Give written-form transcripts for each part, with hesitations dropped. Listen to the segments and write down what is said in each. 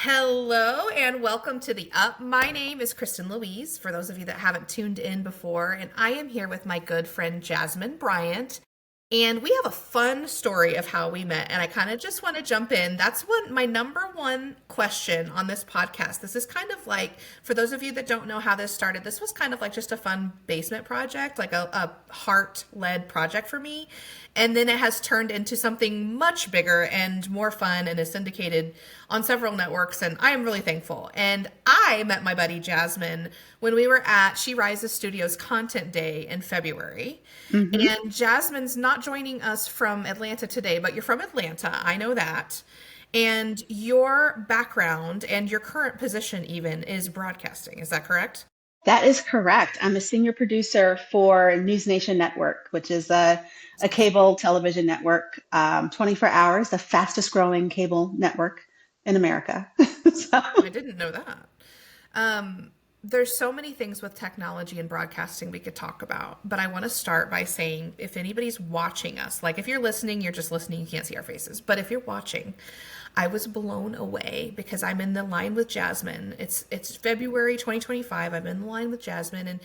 Hello and welcome to the Up. My name is Kristin Louise, for those of you that haven't tuned in before, and I am here with my good friend Jasmin Bryant. And we have a fun story of how we met, and I kind of just want to jump in. That's what my number one question on this podcast. This is kind of like, for those of you that don't know how this started, this was kind of like just a fun basement project, like a heart-led project for me. And then it has turned into something much bigger and more fun and is syndicated on several networks. And I am really thankful. And I met my buddy Jasmine when we were at She Rises Studios Content Day in February. And Jasmine's not joining us from Atlanta today, but you're from Atlanta. I know that. And your background and your current position even is broadcasting. Is that correct? That is correct. I'm a senior producer for News Nation Network, which is a cable television network, 24 hours, the fastest growing cable network in America. So, I didn't know that. There's so many things with technology and broadcasting we could talk about, but I want to start by saying if anybody's watching us, like if you're listening, you're just listening, you can't see our faces. But if you're watching, I was blown away because I'm in the line with Jasmine. It's February 2025. I'm in the line with Jasmine, and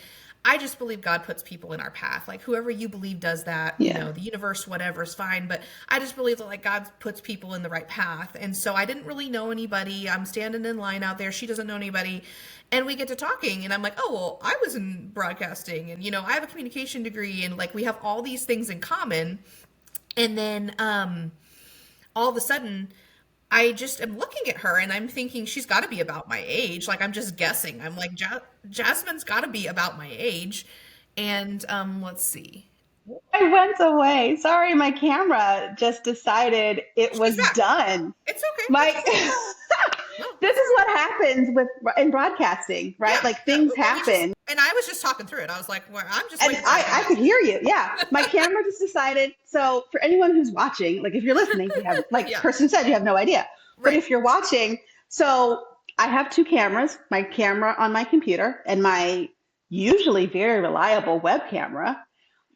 I just believe God puts people in our path. Like whoever you believe does that, yeah. the universe, whatever is fine. But I just believe that like God puts people in the right path. And so I didn't really know anybody. I'm standing in line out there. She doesn't know anybody. And we get to talking and I'm like, oh, well, I was in broadcasting and, I have a communication degree and like we have all these things in common. And then all of a sudden, I just am looking at her and I'm thinking she's got to be about my age. Like I'm just guessing. I'm like, Jasmine's got to be about my age. And let's see. I went away. Sorry, my camera just decided it She's was back. done. It's okay. My No. This is what happens in broadcasting, right? Yeah, Like yeah. things Well, happen. and I was just talking through it. I was like, well, I'm just And waiting for it to I could happen. hear you. Yeah. My camera just decided. So for anyone who's watching, like if you're listening, you have, like Yeah, Kirsten said, you have no idea. But right. if you're watching, so I have two cameras, my camera on my computer and my usually very reliable web camera.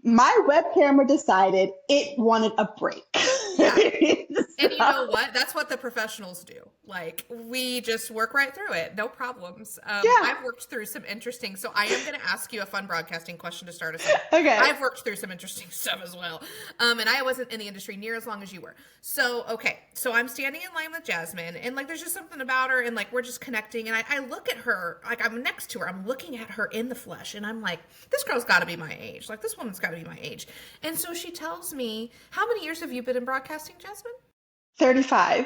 My web camera decided it wanted a break. Yeah. And you know So, what? That's what the professionals do. Like, we just work right through it. No problems. yeah. I've worked through some interesting, so I am going to ask you a fun broadcasting question to start us off. Okay. I've worked through some interesting stuff as well. And I wasn't in the industry near as long as you were. So, okay. So I'm standing in line with Jasmine and like, there's just something about her and like, we're just connecting. And I look at her, like I'm next to her, I'm looking at her in the flesh and I'm like, this girl's got to be my age. Like this woman's got to be my age. And so she tells me, how many years have you been in broadcasting, Jasmine? 35.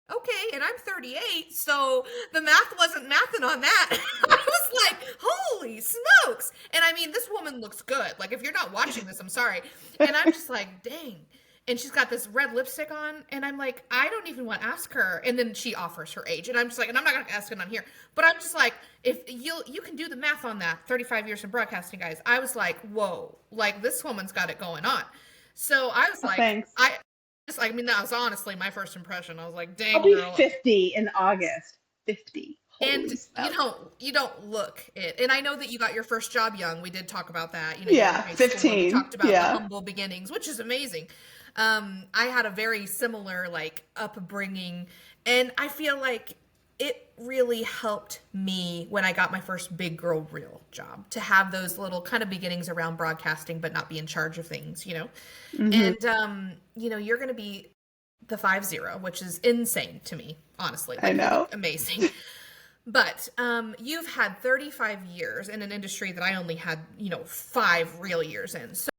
Okay, and I'm 38, so the math wasn't mathing on that. I was like, holy smokes. And I mean, this woman looks good. Like, if you're not watching this, I'm sorry. And I'm just like, dang. And she's got this red lipstick on, and I'm like, I don't even want to ask her. And then she offers her age, and I'm just like, and I'm not going to ask it on here. But I'm just like, if you can do the math on that, 35 years in broadcasting, guys. I was like, whoa, like this woman's got it going on. So I was Oh, like, thanks. I mean, that was honestly my first impression. I was like, I'll dang, be girl. 50 in August. 50. And Holy smokes. you don't look it. And I know that you got your first job young. We did talk about that. You were in Yeah, high school and we 15. talked about the Yeah. humble beginnings, which is amazing. I had a very similar like upbringing, and I feel like it really helped me when I got my first big girl real job to have those little kind of beginnings around broadcasting, but not be in charge of things. hmm And you're going to be the 50, which is insane to me, honestly. I Like you know. look amazing. But you've had 35 years in an industry that I only had, 5 real years in. So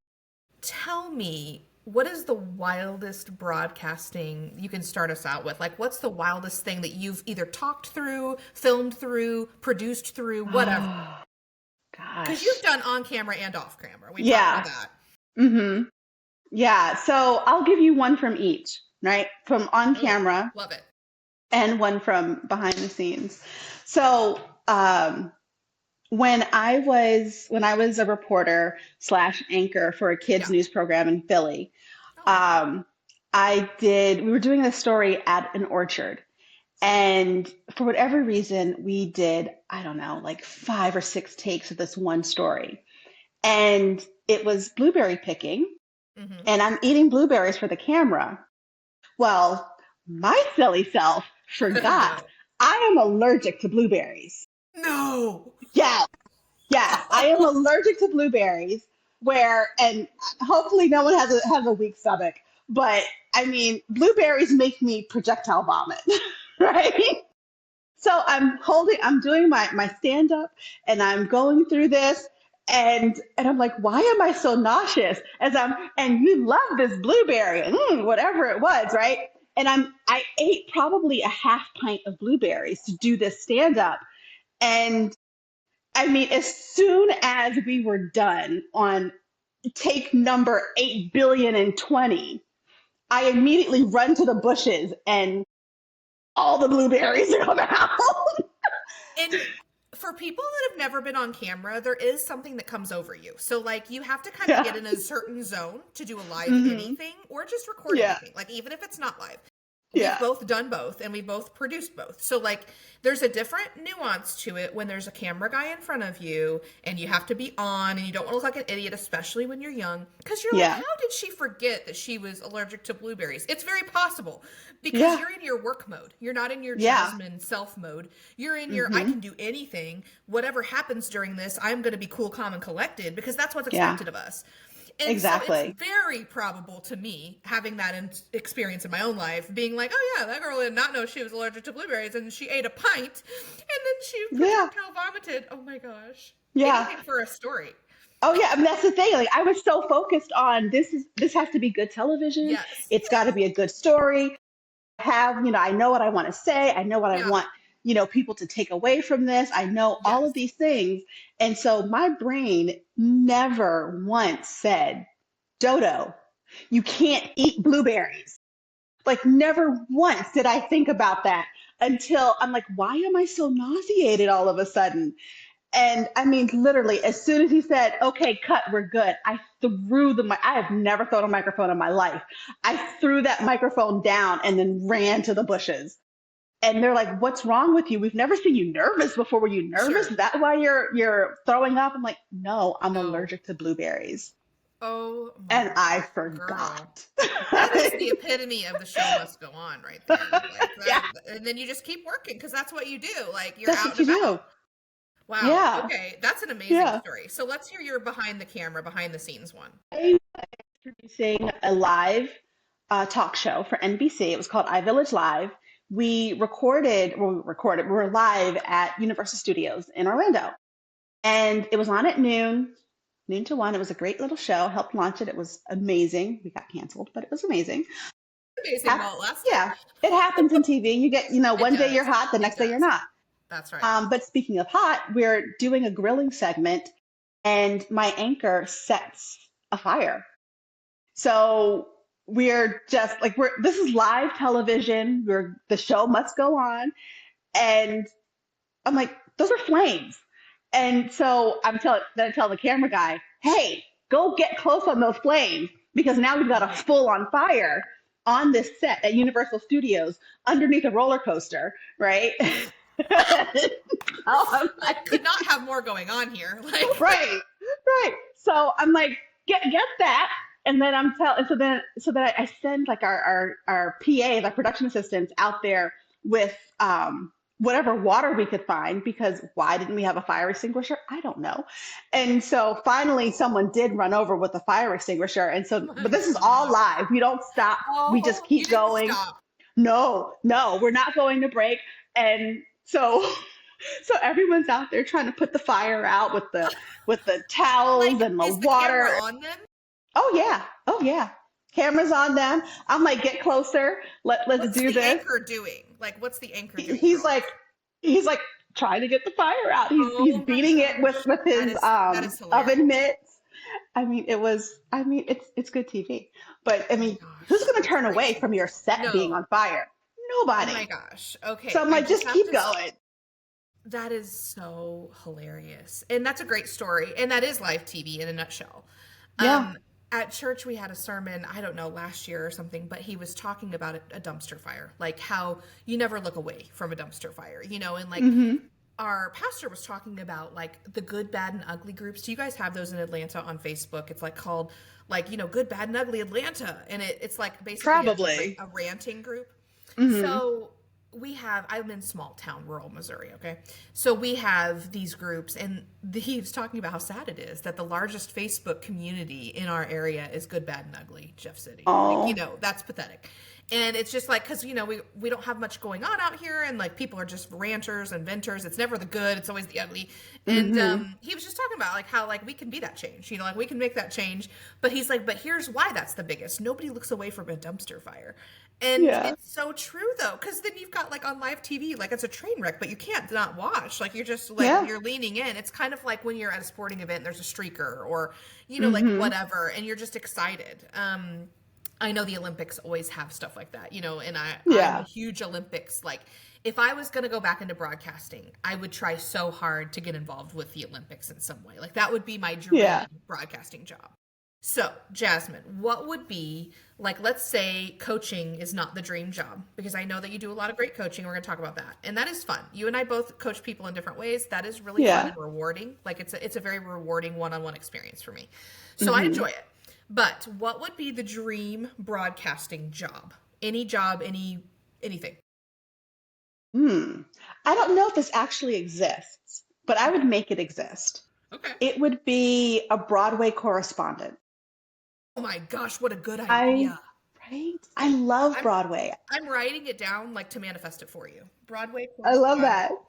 tell me, what is the wildest broadcasting you can start us out with? Like, what's the wildest thing that you've either talked through, filmed through, produced through, whatever? Oh, Because gosh. you've done on camera and off camera. We talked about Yeah. that. hmm Yeah. So I'll give you one from each, right? From on Oh, camera love it. and one from behind the scenes. So, when I was a reporter slash anchor for a kids Yeah. news program in Philly, Oh, um, we were doing a story at an orchard. And for whatever reason, we did, I don't know, like 5 or 6 takes of this one story. And it was blueberry picking, mm-hmm. and I'm eating blueberries for the camera. Well, my silly self Oh, forgot no. I am allergic to blueberries. No. Yes, yes, I am allergic to blueberries. And hopefully no one has a weak stomach, but I mean, blueberries make me projectile vomit, right? So I'm doing my stand up and I'm going through this and I'm like, why am I so nauseous? And you love this blueberry, whatever it was, right? I ate probably a half pint of blueberries to do this stand up. And I mean, as soon as we were done on take number 8 billion and 20, I immediately run to the bushes and all the blueberries come out. And for people that have never been on camera, there is something that comes over you. So, like, you have to kind of Yeah. get in a certain zone to do a live Hmm. anything or just record Yeah. anything. Like, even if it's not live. We've Yeah. both done both and we both produced both. So, like, there's a different nuance to it when there's a camera guy in front of you and you have to be on and you don't want to look like an idiot, especially when you're young. Because you're like, Yeah. how did she forget that she was allergic to blueberries? It's very possible because Yeah. you're in your work mode. You're not in your Yeah. Jasmine self mode. You're in your, I Hmm. can do anything. Whatever happens during this, I'm going to be cool, calm, and collected because that's what's Yeah. expected of us. And so it's Exactly. very probable to me, having that experience in my own life, being like, oh yeah, that girl did not know she was allergic to blueberries and she ate a pint and then she Yeah. projectile vomited. Oh my gosh. Yeah. Anything for a story. Oh yeah, I mean that's the thing. Like I was so focused on this has to be good television. Yes. It's got to be a good story. I know what I want to say. I know what I Yeah. want, people to take away from this. I know all of Yes. these things. And so my brain never once said, Dodo, you can't eat blueberries. Like never once did I think about that until I'm like, why am I so nauseated all of a sudden? And I mean, literally, as soon as he said, okay, cut, we're good, I have never thrown a microphone in my life. I threw that microphone down and then ran to the bushes. And they're like, what's wrong with you? We've never seen you nervous before. Were you nervous? Sure. Is that why you're throwing up? I'm like, no, I'm No. allergic to blueberries. Oh my And I gosh, girl. forgot. That is the epitome of the show must go on right there. Like Yeah, that, and then you just keep working because that's what you do. Like you're that's out what and you do. about. Wow. Yeah, Okay. That's an amazing yeah. story. So let's hear your behind the camera, behind the scenes one. I was producing a live talk show for NBC. It was called iVillage Live. We were live at Universal Studios in Orlando. And it was on at noon to one. It was a great little show. Helped launch it. It was amazing. We got canceled, but it was amazing. Amazing while it lasted. Yeah, it happens in TV. You get, It one day you're does. hot, the It next day you're does. not. That's right. But speaking of hot, we're doing a grilling segment, and my anchor sets a fire. So we're just like this is live television. The show must go on, and I'm like, those are flames. And so I tell the camera guy, hey, go get close on those flames because now we've got a full on fire on this set at Universal Studios underneath a roller coaster, right? Oh, I'm Like, like, could not have more going on here. Like, right, right. So I'm like, get that. And then so then I send like our PAs, our production assistants out there with whatever water we could find because why didn't we have a fire extinguisher? I don't know. And so finally someone did run over with a fire extinguisher. And so, oh but my this is all gosh. live. We don't stop. We just Oh, you keep didn't going. stop. No, no, we're not going to break. And so everyone's out there trying to put the fire out with the towels Like, and the is the camera water. on them? Oh yeah. Oh yeah. Cameras on them. I'm like, get closer. Let's What's do the this. anchor doing? Like, what's the anchor doing, He's girl? like he's like trying to get the fire out. He's Oh my beating it gosh. with his That is hilarious. oven mitts. It's good TV. But I Oh my mean, who's gosh. gonna That's turn great away from TV. your set being No. on fire? Oh my Nobody. gosh. So Okay. I'm I like, just just have keep to. going. That is so hilarious. And that's a great story. And that is live TV in a nutshell. Yeah. Um, at church, we had a sermon, I don't know, last year or something, but he was talking about a dumpster fire, like how you never look away from a dumpster fire, and like Mm-hmm. our pastor was talking about like the good, bad, and ugly groups. Do you guys have those in Atlanta on Facebook? It's like called like, good, bad, and ugly Atlanta. And it's like basically Probably. a ranting group. Mm-hmm. So I'm in small town, rural Missouri, okay? So we have these groups, and he was talking about how sad it is that the largest Facebook community in our area is Good, Bad, and Ugly, Jeff City. Like, Oh. that's pathetic. And it's just like, because, we don't have much going on out here, and like people are just ranters and venters. It's never the good, it's always the ugly. And he was just talking about like how like we can be that change, like we can make that change. But he's like, but here's why that's the biggest. Nobody looks away from a dumpster fire. And Yeah. it's so true though, because then you've got like on live TV, like it's a train wreck, but you can't not watch. Like you're just like you're leaning in. It's kind of like when you're at a sporting event, and there's a streaker or like whatever, and you're just excited. I know the Olympics always have stuff like that, and I'm a huge Olympics. Like if I was going to go back into broadcasting, I would try so hard to get involved with the Olympics in some way. Like that would be my dream broadcasting job. So, Jasmine, what would be, like, let's say coaching is not the dream job, because I know that you do a lot of great coaching. We're going to talk about that. And that is fun. You and I both coach people in different ways. That is really fun and rewarding. Like, it's a very rewarding one-on-one experience for me. So I enjoy it. But what would be the dream broadcasting job? Any job, anything? I don't know if this actually exists, but I would make it exist. Okay. It would be a Broadway correspondent. Oh my gosh, what a good idea. I love Broadway. I'm writing it down like to manifest it for you. Broadway I love that. correspondent.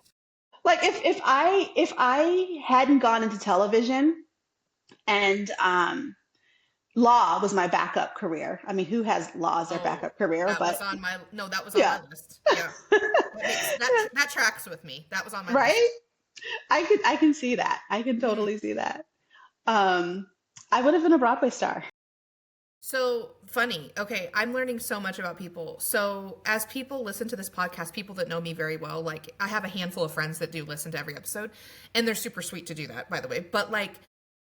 Like if I hadn't gone into television and law was my backup career. I mean, who has law as their backup career? That But was on my my list. Yeah. That tracks with me. That was on my list. right? I can see that. I can totally see that. I would have been a Broadway star. So funny. Okay, I'm learning so much about people. So as people listen to this podcast, people that know me very well, like I have a handful of friends that do listen to every episode, and they're super sweet to do that, by the way. But like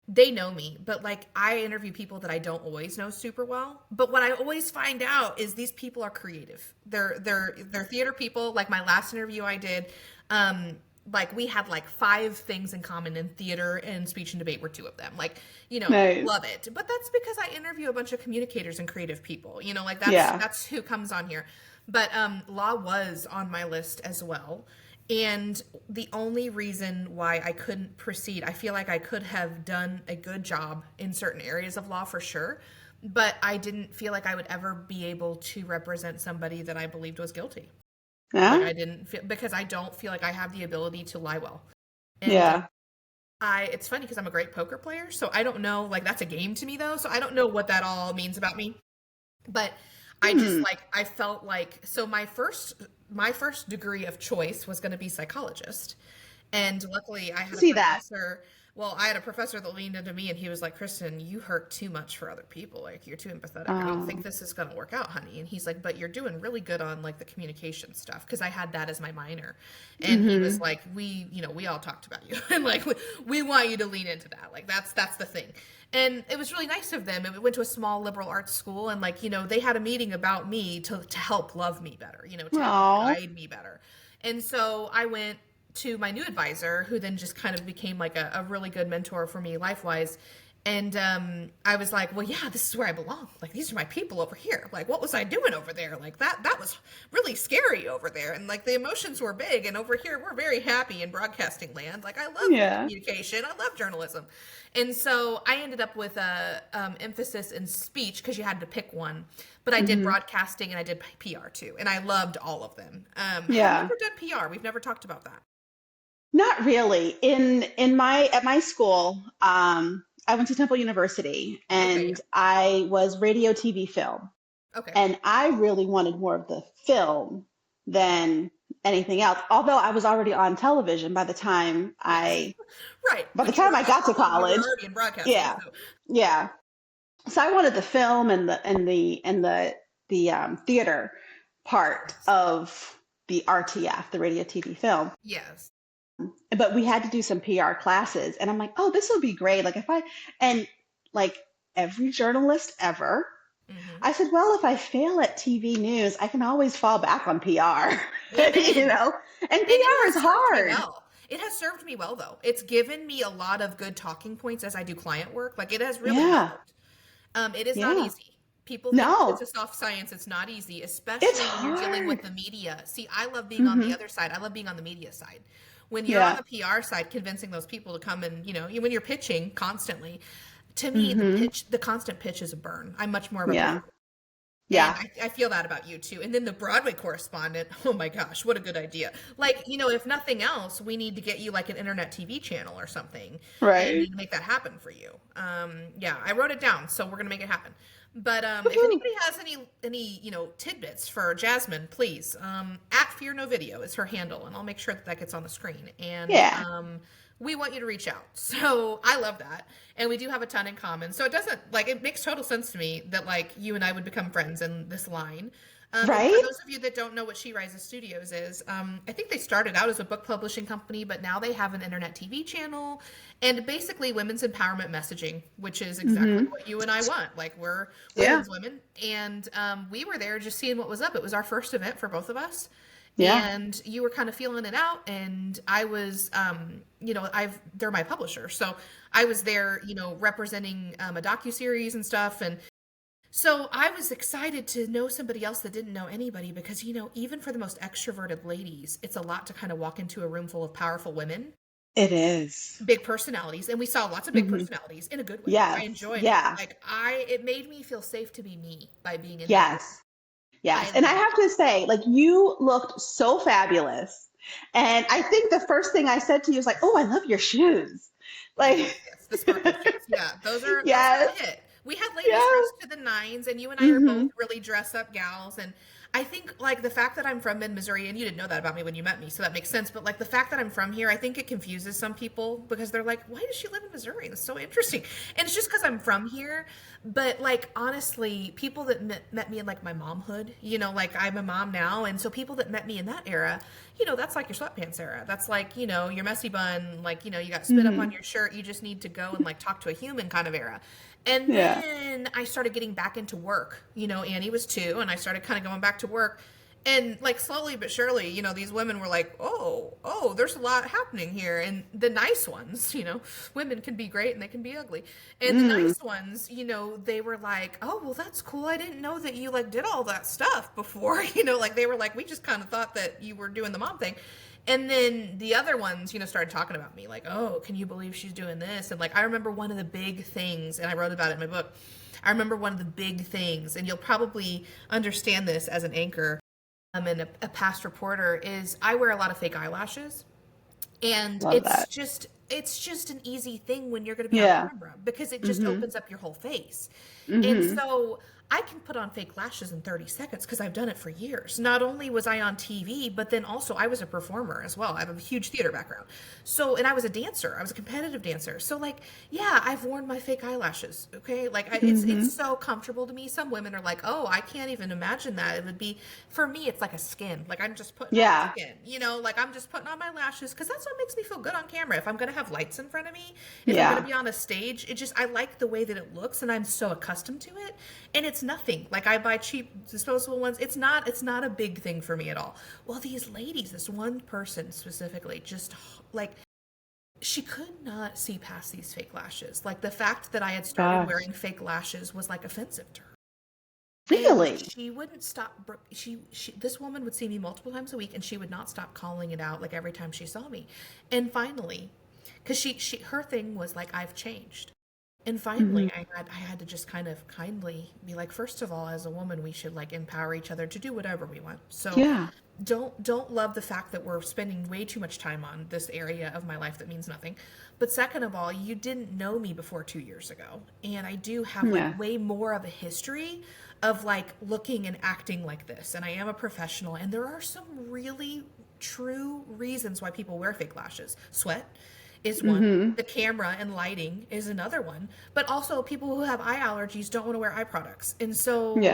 they know me, but like I interview people that I don't always know super well. But what I always find out is these people are creative. They're theater people. Like my last interview I did, like we had like 5 things in common in theater, and speech and debate were 2 of them. Like, Nice. love it. But that's because I interview a bunch of communicators and creative people, like that's who comes on here. But law was on my list as well. And the only reason why I couldn't proceed, I feel like I could have done a good job in certain areas of law for sure, but I didn't feel like I would ever be able to represent somebody that I believed was guilty. Like I didn't feel, because I don't feel like I have the ability to lie well. And it's funny because I'm a great poker player, so I don't know, like that's a game to me though, so I don't know what that all means about me. But I just I felt like, so my first degree of choice was going to be psychologist. And luckily I had a See that. professor. Well, I had a professor that leaned into me and he was like, Kristin, you hurt too much for other people. Like you're too empathetic. I don't think this is going to work out, honey. And he's like, but you're doing really good on like the communication stuff. Cause I had that as my minor. And he was like, we all talked about you and like, we want you to lean into that. Like that's the thing. And it was really nice of them. We went to a small liberal arts school and like, they had a meeting about me to help love me better, to help guide me better. And so I went to my new advisor, who then just kind of became like a really good mentor for me life-wise. And I was like, well, yeah, this is where I belong. Like, these are my people over here. Like, what was I doing over there? Like, that was really scary over there. And, like, the emotions were big. And over here, we're very happy in broadcasting land. Like, I love communication. I love journalism. And so I ended up with a emphasis in speech because you had to pick one. But I did broadcasting and I did PR, too. And I loved all of them. Have you ever done PR? We've never talked about that. Not really. At my school, I went to Temple University and I was radio, TV, film. Okay. And I really wanted more of the film than anything else. Although I was already on television by the time I got to college. You were already in broadcasting. Yeah. So I wanted the film and the theater part of the RTF, the radio, TV, film. Yes. But we had to do some PR classes, and I'm like, oh, this will be great. And like every journalist ever, I said, well, if I fail at TV news, I can always fall back on PR, and PR is hard. It has served me well, though. It's given me a lot of good talking points as I do client work. Like, it has really helped. It is not easy. People think it's No, a soft science. It's not easy, it's especially when you're dealing with hard. the media. See, I love being on the other side. I love being on the media side. When you're on Yeah. the PR side, convincing those people to come and, when you're pitching constantly, to me, Hmm. the constant pitch is a burn. I'm much more of a Yeah. build. And Yeah. I feel that about you too. And then the Broadway correspondent, oh my gosh, what a good idea. Like, if nothing else, we need to get you like an internet TV channel or something and Right. need to make that happen for you. Yeah, I wrote it down, so we're gonna make it happen. But if Woohoo. anybody has any tidbits for Jasmine, please at Fear No Video is her handle, and I'll make sure that that gets on the screen. And Yeah. we want you to reach out. So I love that. And we do have a ton in common. So it makes total sense to me that like you and I would become friends in this line. And for Right. those of you that don't know what She Rises Studios is, I think they started out as a book publishing company, but now they have an internet TV channel and basically women's empowerment messaging, which is exactly Hmm. what you and I want. Like we're Yeah. women's women. And we were there just seeing what was up. It was our first event for both of us, Yeah. and you were kind of feeling it out, and I was they're my publisher, so I was there representing a docu-series and stuff, and so I was excited to know somebody else that didn't know anybody, because even for the most extroverted ladies, it's a lot to kind of walk into a room full of powerful women, It is. big personalities, and we saw lots of big Hmm. personalities in a good way. I Yes. enjoyed it. Yeah. Like it made me feel safe to be me by being in that room. Yes. Yes. I And I love have to say, like, you looked so fabulous. And I think the first thing I said to you was like, "Oh, I love your shoes." Yes, Like, yes, the sparkle shoes. Yeah, those are yes. a hit. We had ladies Yes. dressed to the nines, and you and I are both Hmm. really dress up gals. And I think like the fact that I'm from mid Missouri, and you didn't know that about me when you met me, so that makes sense. But like the fact that I'm from here, I think it confuses some people because they're like, "Why does she live in Missouri? That's so interesting." And it's just because I'm from here. But like honestly, people that met me in like my momhood, like I'm a mom now, and so people that met me in that era, that's like your sweatpants era. That's like your messy bun, like you got spit up on Hmm. your shirt. You just need to go and like talk to a human kind of era. And Yeah. then I started getting back into work. Annie was 2, and I started kind of going back to work. And like slowly but surely, these women were like, oh, there's a lot happening here. And the nice ones, women can be great and they can be ugly. And the Mm. nice ones, they were like, oh, well, that's cool. I didn't know that you like did all that stuff before. Like they were like, we just kind of thought that you were doing the mom thing. And then the other ones, started talking about me like, oh, can you believe she's doing this? And like, I remember one of the big things, and I wrote about it in my book. I remember one of the big things, and you'll probably understand this as an anchor and a past reporter, is I wear a lot of fake eyelashes. And Love that. it's just an easy thing when you're going to be on Yeah. camera, because it just Hmm. opens up your whole face. And Hmm. so I can put on fake lashes in 30 seconds because I've done it for years. Not only was I on TV, but then also I was a performer as well. I have a huge theater background. So, and I was a dancer. I was a competitive dancer. So like, yeah, I've worn my fake eyelashes. Okay. Like Hmm. it's so comfortable to me. Some women are like, oh, I can't even imagine that. It would be, for me, it's like a skin. Like I'm just putting on Yeah. skin, like I'm just putting on my lashes because that's what makes me feel good on camera. If I'm going to have lights in front of me, if I'm going to Yeah. be on a stage, I like the way that it looks, and I'm so accustomed to it. And it's nothing. Like I buy cheap disposable ones. It's not a big thing for me at all. Well, these ladies, this one person specifically, just like she could not see past these fake lashes. Like the fact that I had started Gosh. wearing fake lashes was like offensive to her. And Really? she wouldn't stop. This woman would see me multiple times a week, and she would not stop calling it out like every time she saw me. And finally, because her thing was like, I've changed. And Hmm. finally, I had to just kind of kindly be like, first of all, as a woman, we should like empower each other to do whatever we want. So Yeah. don't love the fact that we're spending way too much time on this area of my life that means nothing. But second of all, you didn't know me before 2 years ago, and I do have Yeah. like way more of a history of like looking and acting like this, and I am a professional, and there are some really true reasons why people wear fake lashes. Sweat is one. Hmm. The camera and lighting is another one. But also, people who have eye allergies don't want to wear eye products. And Yeah.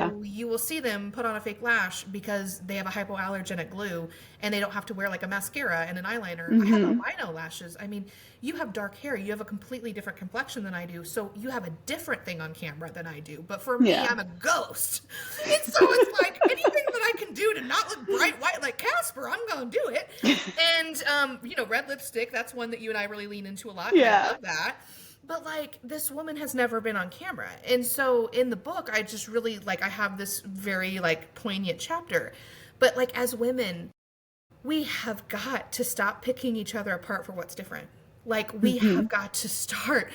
so you will see them put on a fake lash because they have a hypoallergenic glue, and they don't have to wear like a mascara and an eyeliner. I have Hmm. albino lashes. I mean, you have dark hair. You have a completely different complexion than I do. So you have a different thing on camera than I do. But for me, Yeah. I'm a ghost. And so it's like anything that I can do to not look bright white like Casper, I'm going to do it. And, red lipstick, that's one that you and I really lean into a lot. And I Yeah. love that. but like this woman has never been on camera. And so in the book, I just really like, I have this very like poignant chapter. But like as women, we have got to stop picking each other apart for what's different. Like we Hmm. have got to start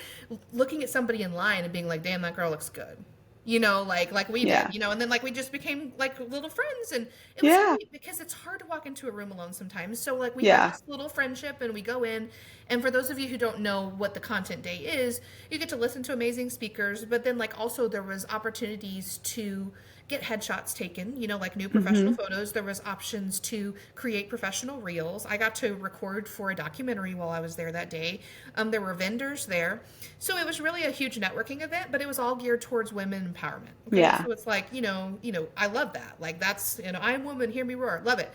looking at somebody in line and being like, damn, that girl looks good. Like we did, Yeah. and then like we just became like little friends, and it was Yeah. great because it's hard to walk into a room alone sometimes. So like we had Yeah. this little friendship and we go in, and for those of you who don't know what the content day is, you get to listen to amazing speakers, but then like also there was opportunities to get headshots taken, like new professional Hmm. photos. There was options to create professional reels. I got to record for a documentary while I was there that day. There were vendors there. So it was really a huge networking event, but it was all geared towards women empowerment. Okay. Yeah. So it's like, I love that. Like that's, I'm a woman, hear me roar. Love it.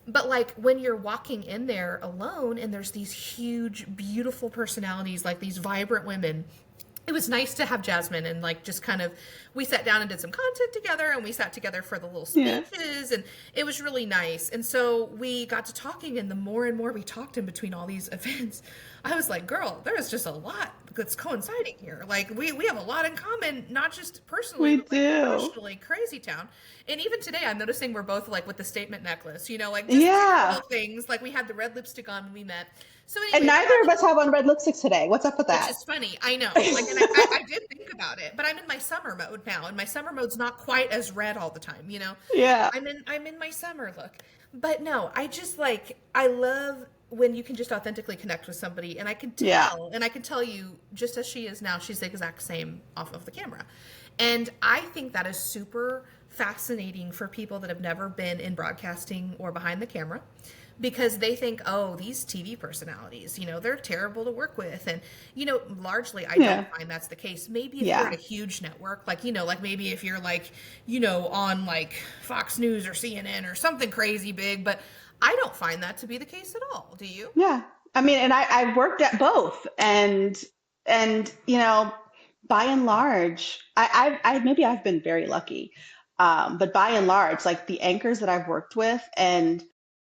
But like when you're walking in there alone and there's these huge, beautiful personalities, like these vibrant women, it was nice to have Jasmine and like just kind of we sat down and did some content together, and we sat together for the little Yeah. speeches, and it was really nice. And so we got to talking, and the more and more we talked in between all these events, I was like, girl, there is just a lot that's coinciding here. Like we have a lot in common, not just personally, We but like do. professionally. Crazy town. And even today I'm noticing we're both like with the statement necklace, like just Yeah. little things. Like we had the red lipstick on when we met. So And anyway, we neither got of us have on red lipstick today. What's up with which that? is funny. I know. Like, and I did think about it, but I'm in my summer mode now, and my summer mode's not quite as red all the time. Yeah. I'm in my summer look. But no, I just like I love when you can just authentically connect with somebody, and Yeah. I can tell you just as she is now, she's the exact same off of the camera. And I think that is super fascinating for people that have never been in broadcasting or behind the camera, because they think, oh, these TV personalities, they're terrible to work with. And, largely I don't Yeah. find that's the case. Maybe if you're at Yeah. a huge network, like maybe if you're like, on like Fox News or CNN or something crazy big, but I don't find that to be the case at all. Do you? Yeah. I mean, and I worked at both, and by and large, I maybe I've been very lucky, but by and large, like the anchors that I've worked with, and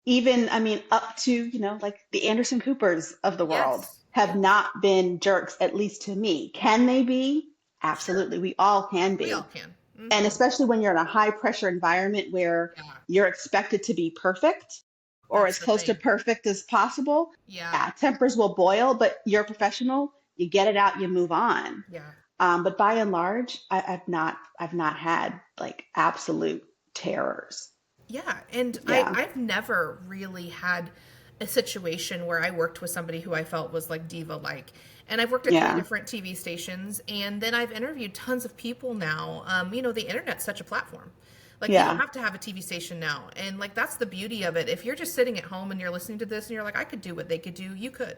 even I mean up to like the Anderson Coopers of the world, Yes. have Yes. not been jerks, at least to me. Can they be? Sure. Absolutely, we all can We all be, can. and Mm-hmm. especially when you're in a high pressure environment where Yeah. you're expected to be perfect or That's as the close to thing. perfect as possible. Yeah. Yeah, tempers will boil, but you're a professional, you get it out, you move on. Yeah. But by and large, I've not had like absolute terrors. Yeah, and Yeah. I've never really had a situation where I worked with somebody who I felt was like diva like. And I've worked at three Yeah. different TV stations, and then I've interviewed tons of people now. The internet's such a platform. Like you don't Yeah. have to have a TV station now. And like that's the beauty of it. If you're just sitting at home and you're listening to this and you're like, I could do what they could do, you could.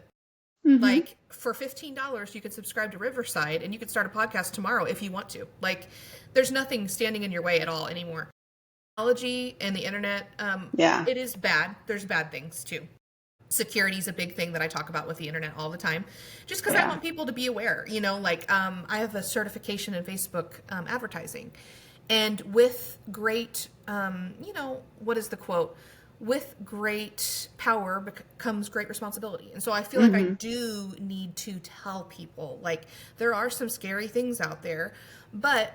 Hmm. Like for $15, you could subscribe to Riverside and you could start a podcast tomorrow if you want to. Like there's nothing standing in your way at all anymore. Technology and the internet, Yeah. it is bad. There's bad things too. Security is a big thing that I talk about with the internet all the time, just because I Yeah. want people to be aware. I have a certification in Facebook advertising, and with great, what is the quote? With great power comes great responsibility. And so I feel like I Hmm. do need to tell people, like, there are some scary things out there, but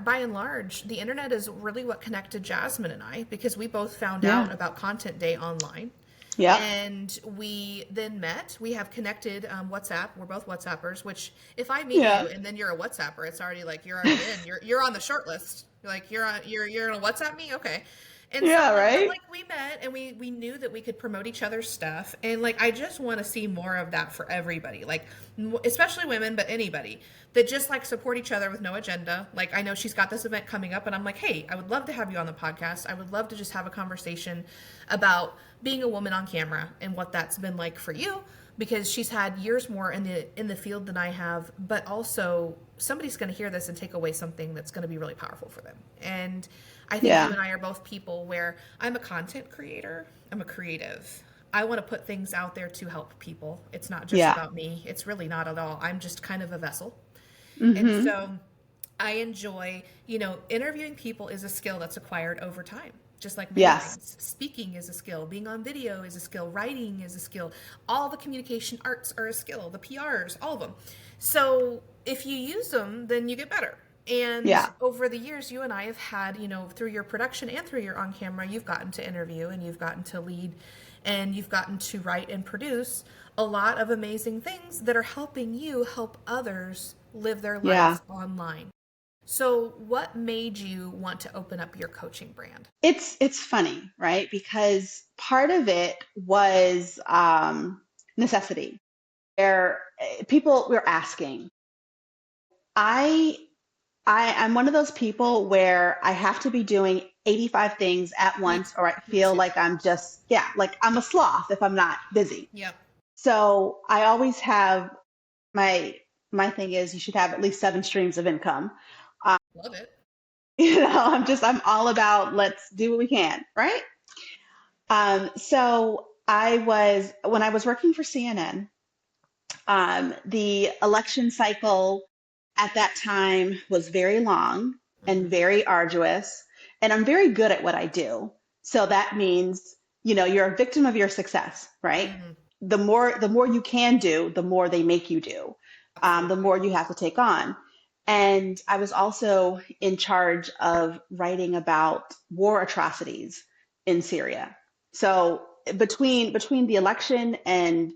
by and large, the internet is really what connected Jasmine and I, because we both found Yeah. out about Content Day online. Yep. And we then met. We have connected WhatsApp. We're both WhatsAppers. Which, if I meet Yeah. you and then you're a WhatsApper, it's already like you're already in. You're on the short list. You're gonna WhatsApp me, okay? And so, Yeah. but Right. like we met and we knew that we could promote each other's stuff, and like I just want to see more of that for everybody, like especially women, but anybody that just like support each other with no agenda. Like I know she's got this event coming up, and I'm like, hey, I would love to have you on the podcast. I would love to just have a conversation about being a woman on camera and what that's been like for you, because she's had years more in the field than I have, but also somebody's going to hear this and take away something that's going to be really powerful for them. And I think you Yeah. and I are both people where I'm a content creator, I'm a creative. I want to put things out there to help people. It's not just Yeah. about me. It's really not at all. I'm just kind of a vessel. And Hmm. so I enjoy, interviewing people is a skill that's acquired over time. just like many Yes. things. Speaking is a skill, being on video is a skill, writing is a skill. All the communication arts are a skill, the PRs, all of them. So if you use them, then you get better. And Yeah. over the years, you and I have had, through your production and through your on camera, you've gotten to interview and you've gotten to lead and you've gotten to write and produce a lot of amazing things that are helping you help others live their Yeah. lives online. So, what made you want to open up your coaching brand? It's funny, right? Because part of it was necessity. Where people were asking. I I'm one of those people where I have to be doing 85 things at Me, once, or I me feel too. like I'm just, yeah, like I'm a sloth if I'm not busy. Yep. So I always have my my thing is you should have at least 7 streams of income. Love it. I'm all about let's do what we can, right? So when I was working for CNN, the election cycle at that time was very long and Mm-hmm. very arduous, and I'm very good at what I do. So that means, you're a victim of your success, right? Mm-hmm. The more you can do, the more they make you do, the Absolutely. more you have to take on. And I was also in charge of writing about war atrocities in Syria. So between the election and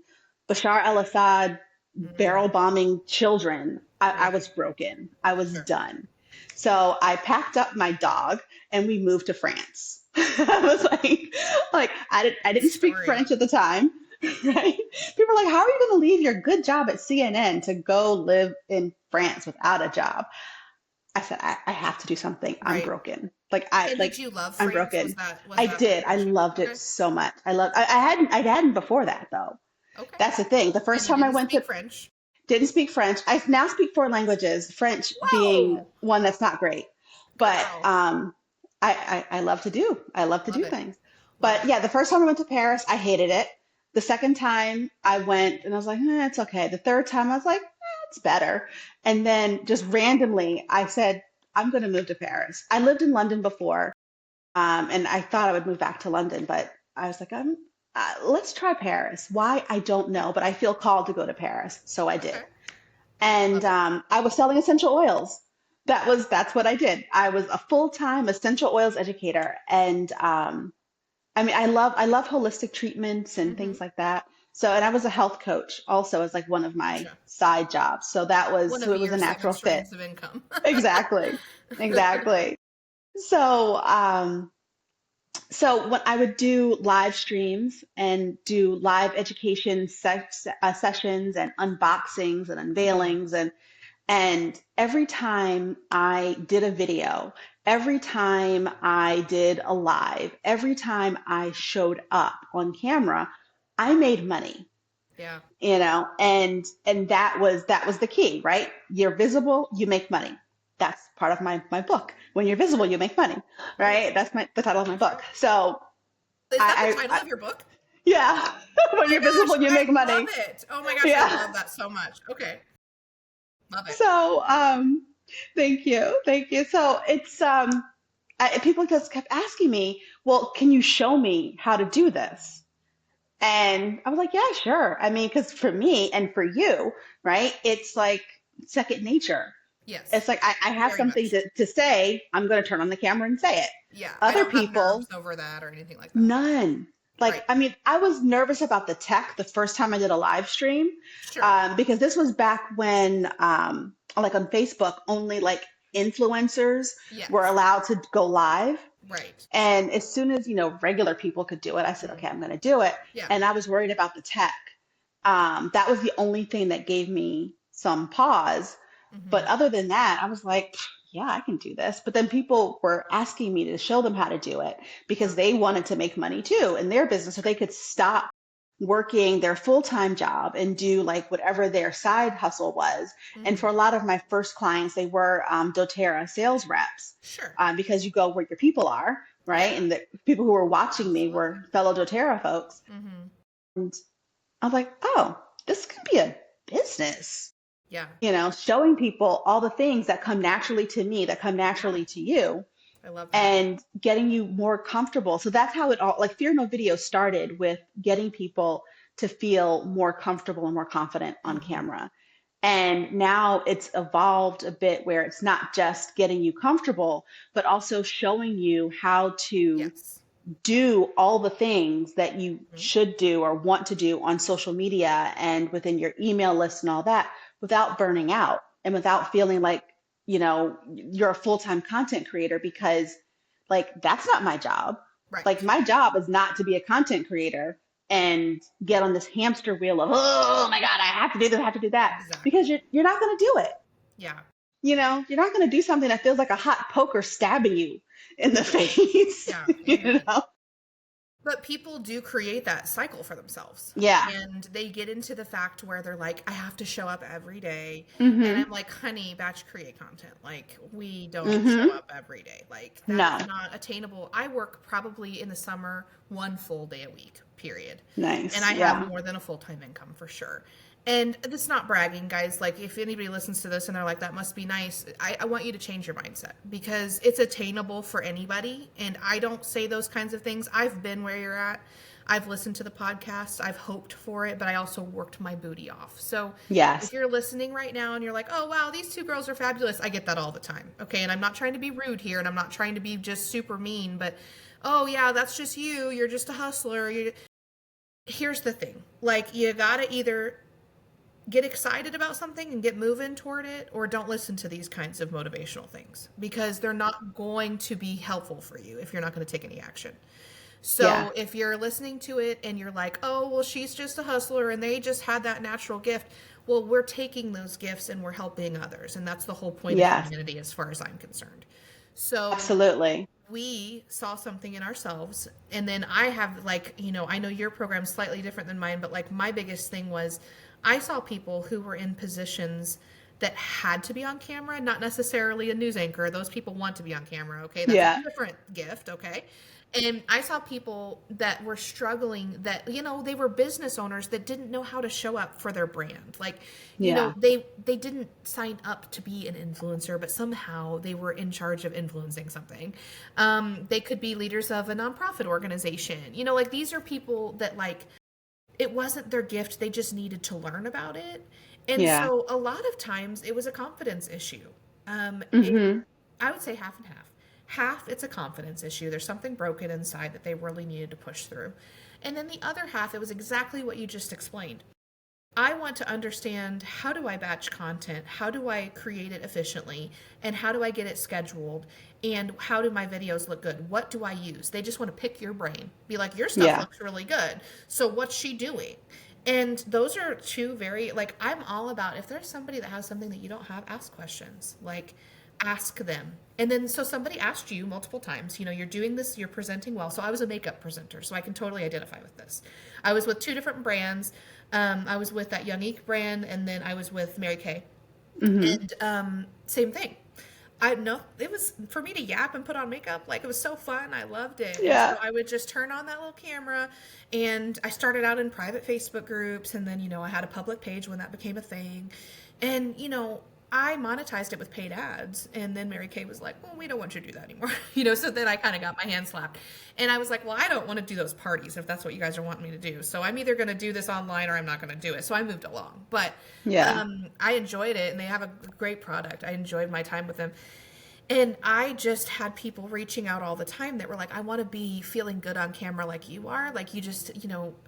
Bashar al-Assad Mm-hmm. barrel bombing children, I Right. was broken. I was Sure. done. So I packed up my dog and we moved to France. I was I didn't speak Story. French at the time, right? People are like, how are you going to leave your good job at CNN to go live in France without a job? I said, I have to do something. I'm Right. broken. And did you love I'm France? Was broken. that was I that the did. I passion? loved it Okay. so much. I hadn't before that though. Okay. That's the thing. The And first you time I didn't went speak to French. didn't speak French. I now speak 4 languages, French being Whoa, one that's not great. But girl. I love to do. I love to Love do it. things. Love But it. yeah, the first time I went to Paris, I hated it. The second time I went and I was like, it's okay. The third time I was like, it's better. And then just randomly, I said, I'm going to move to Paris. I lived in London before, and I thought I would move back to London, but I was like, let's try Paris. Why? I don't know, but I feel called to go to Paris. So I did. Okay. And Love it. I was selling essential oils. That's what I did. I was a full-time essential oils educator, and I mean, I love holistic treatments and Mm-hmm. things like that. So, and I was a health coach also as like one of my Gotcha. side jobs. One So of it was a your seven natural fit. streams of income. Exactly, exactly. So, so when I would do live streams and do live education sessions and unboxings and Mm-hmm. unveilings, and every time I did a video, every time I did a live, every time I showed up on camera, I made money, Yeah. and that was the key, right? You're visible, you make money. That's part of my book. When you're That's visible, right. you make money, Right. right? That's the title of my That's book. right. So Is that the title I of your book? yeah, Oh when my you're visible, gosh, you I make love money. it. Oh my gosh, I Yeah. love that so much. Okay. Love it. So, thank you, thank you. So people just kept asking me, well, can you show me how to do this? And I was like, yeah, sure. I mean, because for me and for you, right, it's like second nature. Yes. It's like I have Very something much. to say. I'm going to turn on the camera and say it. Yeah. I Other don't have nerves people, over that or anything like that. none. Like, Right. I mean, I was nervous about the tech the first time I did a live stream, Sure. because this was back when, like on Facebook, only like influencers were Yes. allowed to go live. Right. And as soon as, regular people could do it, I said, Mm. okay, I'm going to do it. Yeah. And I was worried about the tech. That was the only thing that gave me some pause. But Mm-hmm. other than that, I was like, yeah, I can do this. But then people were asking me to show them how to do it because they wanted to make money too in their business so Sure. they could stop working their full-time job and do like whatever their side hustle was. And Mm-hmm. for a lot of my first clients, they were doTERRA sales reps, Sure. because you go where your people are, right? Yeah. And the people who were watching me Absolutely. were fellow doTERRA folks. Mm-hmm. And I was like, oh, this could be a business, Yeah. showing people all the things that come naturally to me, that come Yeah. naturally to you. I love that. and getting you more comfortable. So that's how it all, like Fear No Video started with getting people to feel more comfortable and more confident on Hmm. camera. And now it's evolved a bit where it's not just getting you comfortable, but also showing you how to Yes. do all the things that you Mhm. should do or want to do on social media and within your email list and all that without burning out and without feeling like, you're a full-time content creator because like that's not my job. Like Right. my job is not to be a content creator and get on this hamster wheel of, oh my God, I have to do this, I have to do that because Exactly. you're not going to do it. Yeah. You're not going to do something that feels like a hot poker stabbing you in the face. Yeah. you Amen. know? But people do create that cycle for themselves. Yeah. And they get into the fact where they're like, I have to show up every day. And Mm-hmm. I'm like, honey, batch create content. Like, we don't show Mm-hmm. up every day. Like, that No. is not attainable. I work probably in the summer 1 full day a week, period. And Nice. I have Yeah. more than a full time income for sure. And it's not bragging, guys. Like, if anybody listens to this and they're like, that must be nice, I want you to change your mindset because it's attainable for anybody. And I don't say those kinds of things. I've been where you're at. I've listened to the podcast. I've hoped for it, but I also worked my booty off. So if Yes. you're listening right now and you're like, oh, wow, these two girls are fabulous, I get that all the time. Okay. And I'm not trying to be rude here and I'm not trying to be just super mean, but oh, yeah, that's just you. You're just a hustler. Here's the thing, like, you gotta either get excited about something and get moving toward it, or don't listen to these kinds of motivational things because they're not going to be helpful for you if you're not going to take any action. Yeah. So if you're listening to it and you're like, oh, well, she's just a hustler and they just had that natural gift, well, we're taking those gifts and we're helping others. And that's the whole point of Yes. humanity as far as I'm concerned. So Absolutely. we saw something in ourselves, and then I have, like, I know your program's slightly different than mine, but like my biggest thing was I saw people who were in positions that had to be on camera, not necessarily a news anchor. Those people want to be on camera. Okay, that's a Yeah. different gift. Okay. And I saw people that were struggling, that, they were business owners that didn't know how to show up for their brand. Like, Yeah. they didn't sign up to be an influencer, but somehow they were in charge of influencing something. They could be leaders of a nonprofit organization. Like, these are people that, like, it wasn't their gift. They just needed to learn about it. And Yeah. so a lot of times it was a confidence issue. Mm-hmm. I would say half and half. Half, it's a confidence issue. There's something broken inside that they really needed to push through. And then the other half, it was exactly what you just explained. I want to understand, how do I batch content? How do I create it efficiently? And how do I get it scheduled? And how do my videos look good? What do I use? They just want to pick your brain. Be like, your stuff Yeah. looks really good. So what's she doing? And those are two very, like, I'm all about, if there's somebody that has something that you don't have, ask questions. Like, ask them. And then, so somebody asked you multiple times, you're doing this, you're presenting well. So I was a makeup presenter, so I can totally identify with this. I was with two different brands. I was with that Younique brand, and then I was with Mary Kay. Mm-hmm. And same thing. I know it was for me to yap and put on makeup. Like, it was so fun. I loved it. And so Yeah. I would just turn on that little camera, and I started out in private Facebook groups, and then, I had a public page when that became a thing. And, I monetized it with paid ads, and then Mary Kay was like, well, we don't want you to do that anymore. So then I kind of got my hand slapped, and I was like, well, I don't want to do those parties if that's what you guys are wanting me to do. So I'm either going to do this online or I'm not going to do it. So I moved along, but Yeah. I enjoyed it, and they have a great product. I enjoyed my time with them. And I just had people reaching out all the time that were like, I want to be feeling good on camera like you are. Like, you just,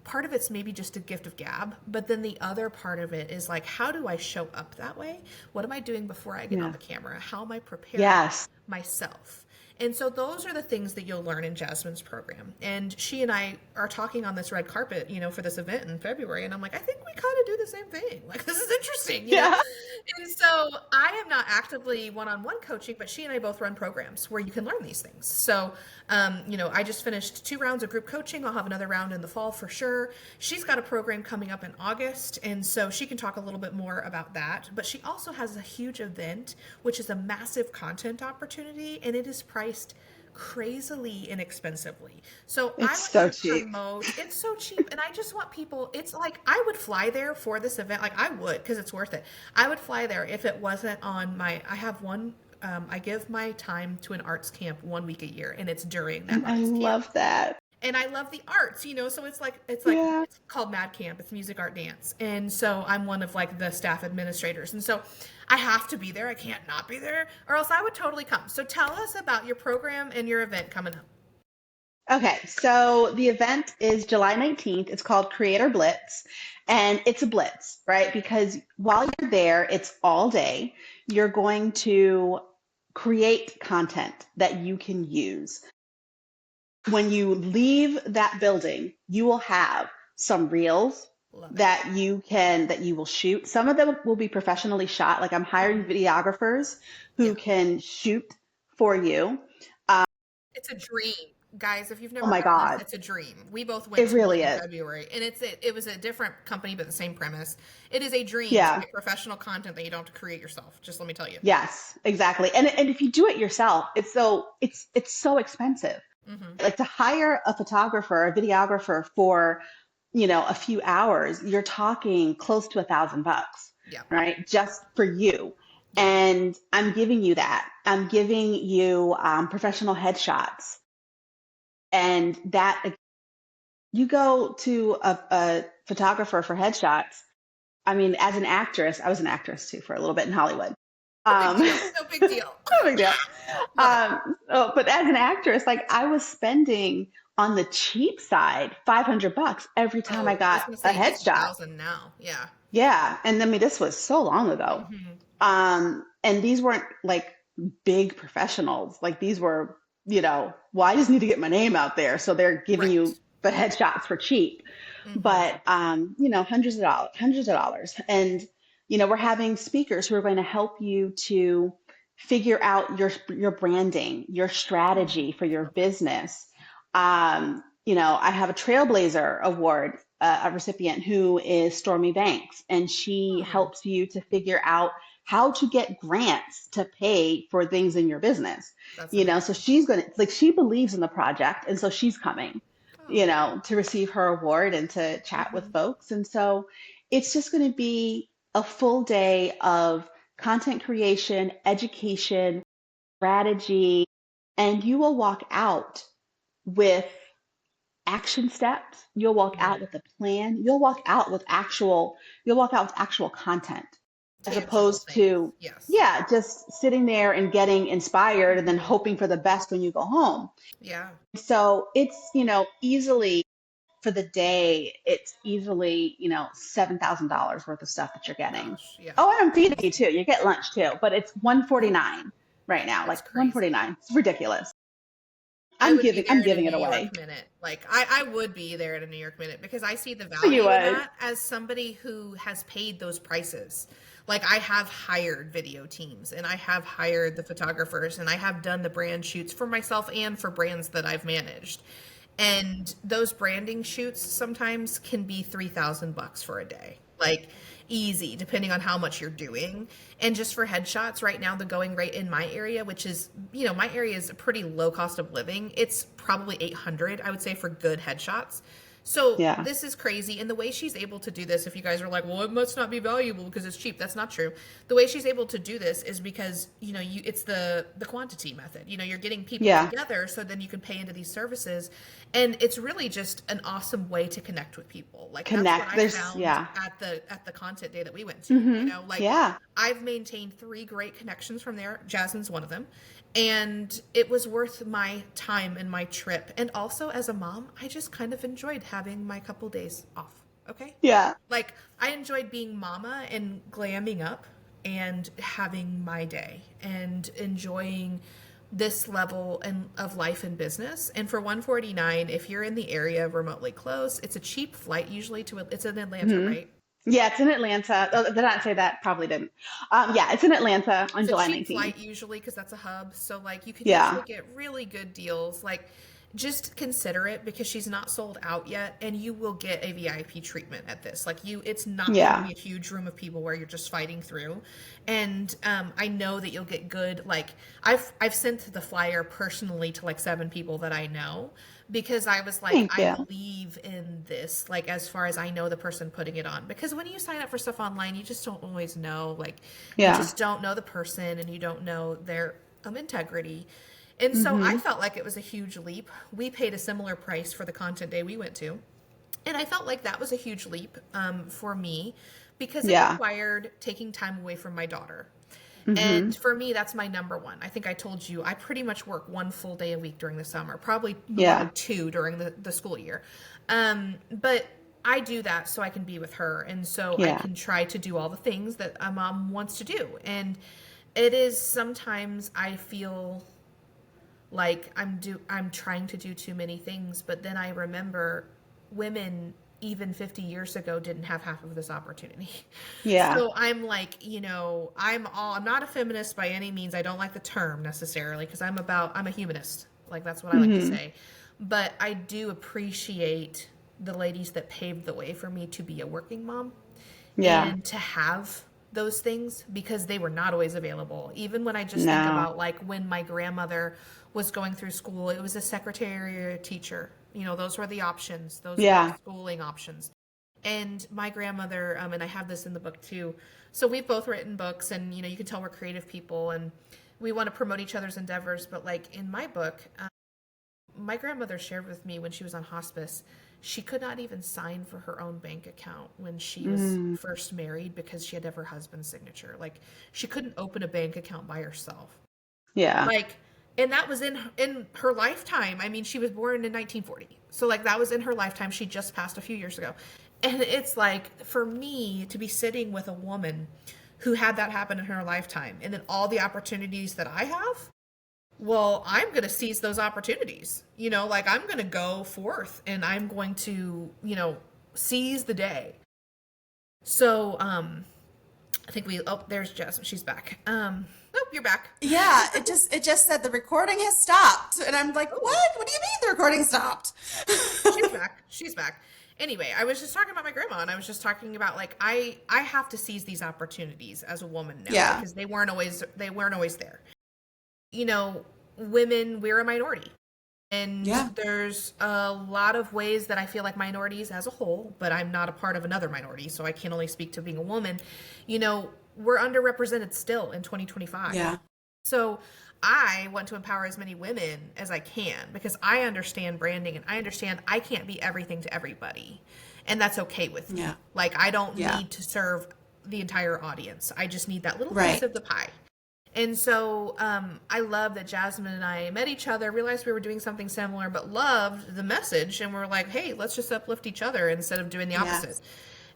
part of it's maybe just a gift of gab. But then the other part of it is like, how do I show up that way? What am I doing before I get on Yeah. the camera? How am I preparing Yes. myself? And so those are the things that you'll learn in Jasmine's program. And she and I are talking on this red carpet, for this event in February. And I'm like, I think we kind of do the same thing. Like, this is interesting. Yeah. And so I am not actively one-on-one coaching, but she and I both run programs where you can learn these things. So, I just finished 2 rounds of group coaching. I'll have another round in the fall for sure. She's got a program coming up in August, and so she can talk a little bit more about that. But she also has a huge event, which is a massive content opportunity, and it is priced crazily inexpensively. So I It's want you so to cheap. promote. It's so cheap, and I just want people. It's like, I would fly there for this event. Like, I would, because it's worth it. I would fly there if it wasn't on my. I have one I give my time to an arts camp 1 week a year, and it's during that And I arts camp. love that. And I love the arts, so it's like Yeah. it's called Mad Camp. It's music, art, dance, and so I'm one of like the staff administrators, and so I have to be there. I can't not be there, or else I would totally come. So tell us about your program and your event coming up. Okay, so the event is July 19th. It's called Creator Blitz, and it's a blitz, right? Because while you're there, it's all day. You're going to create content that you can use. When you leave that building, you will have some reels Love it. that you will shoot. Some of them will be professionally shot. Like I'm hiring Mhm. videographers Yeah, who can shoot for you. it's a dream, guys. If you've Oh never my done this, God, it's a dream. We both went it to one really in is. February, and it was a different company but the same premise. It is a dream to Yeah. get professional content that you don't have to create yourself. Just let me tell you. Yes, exactly. And if you do it yourself, it's so expensive. Hmm. Like to hire a photographer, a videographer for, a few hours, you're talking close to $1,000, Yeah, right? Just for you. yeah. And I'm giving you that. I'm giving you professional headshots, and that you go to a photographer for headshots. I mean, as an actress, I was an actress too for a little bit in Hollywood. No big No deal. No big deal. big deal. Love it. But as an actress, like I was spending on the cheap side, $500 every time I Oh, I was got gonna a say at least a headshot. thousand now. Yeah. Yeah, and I mean this was so long ago. Hmm. And these weren't like big professionals. Like these were, well, I just need to get my name out there, so they're giving you Right. the headshots for cheap. Hmm. But hundreds of dollars, and we're having speakers who are going to help you to figure out your branding, your Oh, strategy for your love it. business. I have a Trailblazer Award a recipient who is Stormy Banks, and she Oh, helps you to figure out how to get grants to pay for things in your business. that's So amazing. she's going to, like, she believes in the project, and so she's coming, Oh. to receive her award and to chat with Hmm. folks. And so it's just going to be a full day of content creation, education, strategy, and you will walk out with action steps. You'll walk out Hmm. with a plan. You'll walk out with actual content as Tangible opposed things. to, Yes. yeah, just sitting there and getting inspired and then Hmm. hoping for the best when you go home. Yeah. So it's, easily for the day, it's easily, $7,000 worth of stuff that you're getting. Gosh. Yeah. Oh, and I'm feeding you too. You get lunch too, but it's 149 right now, like That's crazy. 149. It's ridiculous. I would be I'm there at a giving New it York away. minute. Like I would be there at a New York minute because I see the You value in would. that as somebody who has paid those prices. Like I have hired video teams and I have hired the photographers and I have done the brand shoots for myself and for brands that I've managed. And those branding shoots sometimes can be $3,000 for a day. Like easy, depending on how much you're doing. And just for headshots, right now, the going rate in my area, which is, my area is a pretty low cost of living, it's probably 800, I would say, for good headshots. So Yeah. this is crazy. And the way she's able to do this, if you guys are like, well, it must not be valuable because it's cheap. That's not true. The way she's able to do this is because, it's the quantity method. You're getting people Yeah. together so then you can pay into these services. And it's really just an awesome way to connect with people. Like that's what Connect. I There's, found yeah. at the content day that we went to. Like Yeah. I've maintained three great connections from there. Jasmine's one of them. And it was worth my time and my trip. And also, as a mom, I just kind of enjoyed having my couple days off. Okay. Yeah. Like, I enjoyed being mama and glamming up and having my day and enjoying this level of life and business. And for 149, if you're in the area remotely close, it's a cheap flight usually it's in Atlanta, hmm right? Yeah, it's in Atlanta. Oh, did I say that? Probably didn't. Yeah, it's in Atlanta on It's a July cheap 19th. flight usually because that's a hub. So like you can Yeah. usually get really good deals. Like just consider it because she's not sold out yet, and you will get a VIP treatment at this. Like it's not going to Yeah. be a huge room of people where you're just fighting through. And I know that you'll get good. Like I've sent the flyer personally to like 7 people that I know because I was like, Thank I you. believe in this. Like as far as I know, the person putting it on, because when you sign up for stuff online, you just don't always know. Like you Yeah. just don't know the person, and you don't know their integrity. And so I Mm-hmm. felt like it was a huge leap. We paid a similar price for the content day we went to. And I felt like that was a huge leap for me because it Yeah. required taking time away from my daughter. Mm-hmm. And for me, that's my number one. I think I told you I pretty much work 1 full day a week during the summer, probably more Yeah. like 2 during the school year. But I do that so I can be with her. And so I Yeah. can try to do all the things that a mom wants to do. And it is sometimes I feel like I'm trying to do too many things, but then I remember women even 50 years ago didn't have half of this opportunity. Yeah. So I'm like, I'm not a feminist by any means. I don't like the term necessarily because I'm a humanist. Like that's what I like to Mm-hmm. say. But I do appreciate the ladies that paved the way for me to be a working mom Yeah. and to have those things because they were not always available. Even when I just think No. about like when my grandmother was going through school, it was a secretary or a teacher. Those were the options. Those were the Yeah. schooling options. And my grandmother, and I have this in the book too. So we've both written books, and you can tell we're creative people, and we want to promote each other's endeavors. But like in my book, my grandmother shared with me when she was on hospice, she could not even sign for her own bank account when she was Mm. first married because she had to have her husband's signature. Like she couldn't open a bank account by herself. Yeah. Like, and that was in her lifetime. I mean, she was born in 1940. So like that was in her lifetime. She just passed a few years ago. And it's like for me to be sitting with a woman who had that happen in her lifetime and then all the opportunities that I have, well, I'm going to seize those opportunities. Like I'm going to go forth and I'm going to, seize the day. So, I think there's Jasmine. She's back. Nope, you're back. Yeah, it just said the recording has stopped. And I'm like, Oh, what? What do you mean the recording stopped? she's back. She's back. Anyway, I was just talking about my grandma, and I was just talking about like I have to seize these opportunities as a woman now Yeah. because they weren't always there. You know, Women, we're a minority. And Yeah. there's a lot of ways that I feel like minorities as a whole, but I'm not a part of another minority, so I can only speak to being a woman. We're underrepresented still in 2025. Yeah. So I want to empower as many women as I can because I understand branding and I understand I can't be everything to everybody. And that's okay with me. Yeah. Like, I don't Yeah. need to serve the entire audience. I just need that little piece Right. of the pie. And so I love that Jasmine and I met each other, realized we were doing something similar, but loved the message. And we're like, hey, let's just uplift each other instead of doing the opposite. Yes.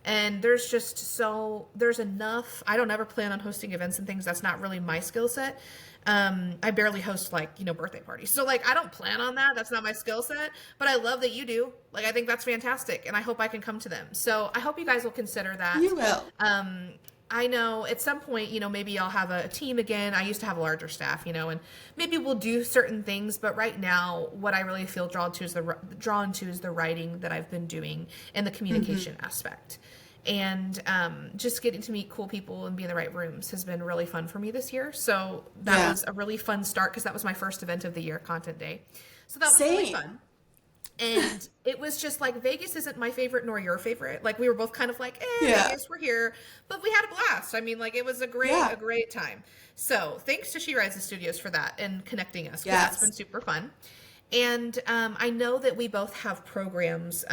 And there's enough. I don't ever plan on hosting events and things. That's not really my skill set. I barely host birthday parties. So like, I don't plan on that. That's not my skill set, but I love that you do. Like, I think that's fantastic. And I hope I can come to them. So I hope you guys will consider that. You will. I know at some point, maybe I'll have a team again. I used to have a larger staff, and maybe we'll do certain things. But right now, what I really feel drawn to is the writing that I've been doing and the communication aspect. And just getting to meet cool people and be in the right rooms has been really fun for me this year. So that Yeah. was a really fun start because that was my first event of the year, Content Day. So that was really Same. fun. And it was just like, Vegas isn't my favorite nor your favorite. Like, we were both kind of like, Yeah. Vegas, we're here. But we had a blast. I mean, like, it was a Yeah. great time. So thanks to She Rises Studios for that and connecting us. 'Cause Yes. that's been super fun. And I know that we both have programs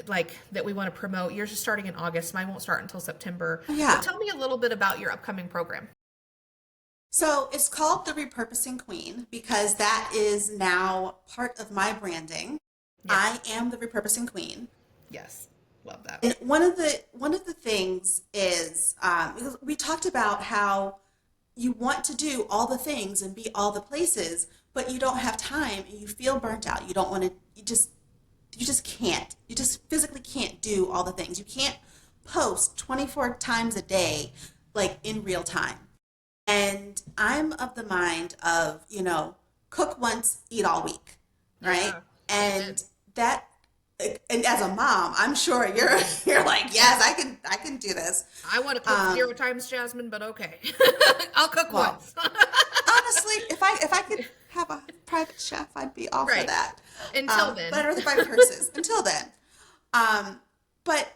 like that we want to promote. Yours is starting in August. Mine won't start until September. Yeah. But tell me a little bit about your upcoming program. So it's called the Repurposing Queen because that is now part of my branding. Yes. I am the Repurposing Queen. Yes. Love that. And one of the things is because we talked about how you want to do all the things and be all the places, but you don't have time and you feel burnt out. You don't want to. You just can't. You just physically can't do all the things. You can't post 24 times a day, like in real time. And I'm of the mind of, cook once, eat all week, right? Yeah. And Amen. that, and as a mom, I'm sure you're like, yes, I can do this. I want to cook zero Um, times, Jasmine, but okay. I'll cook well, once. honestly, if I could have a private chef, I'd be all for Right. that. Until But I'd then. rather buy purses until then. But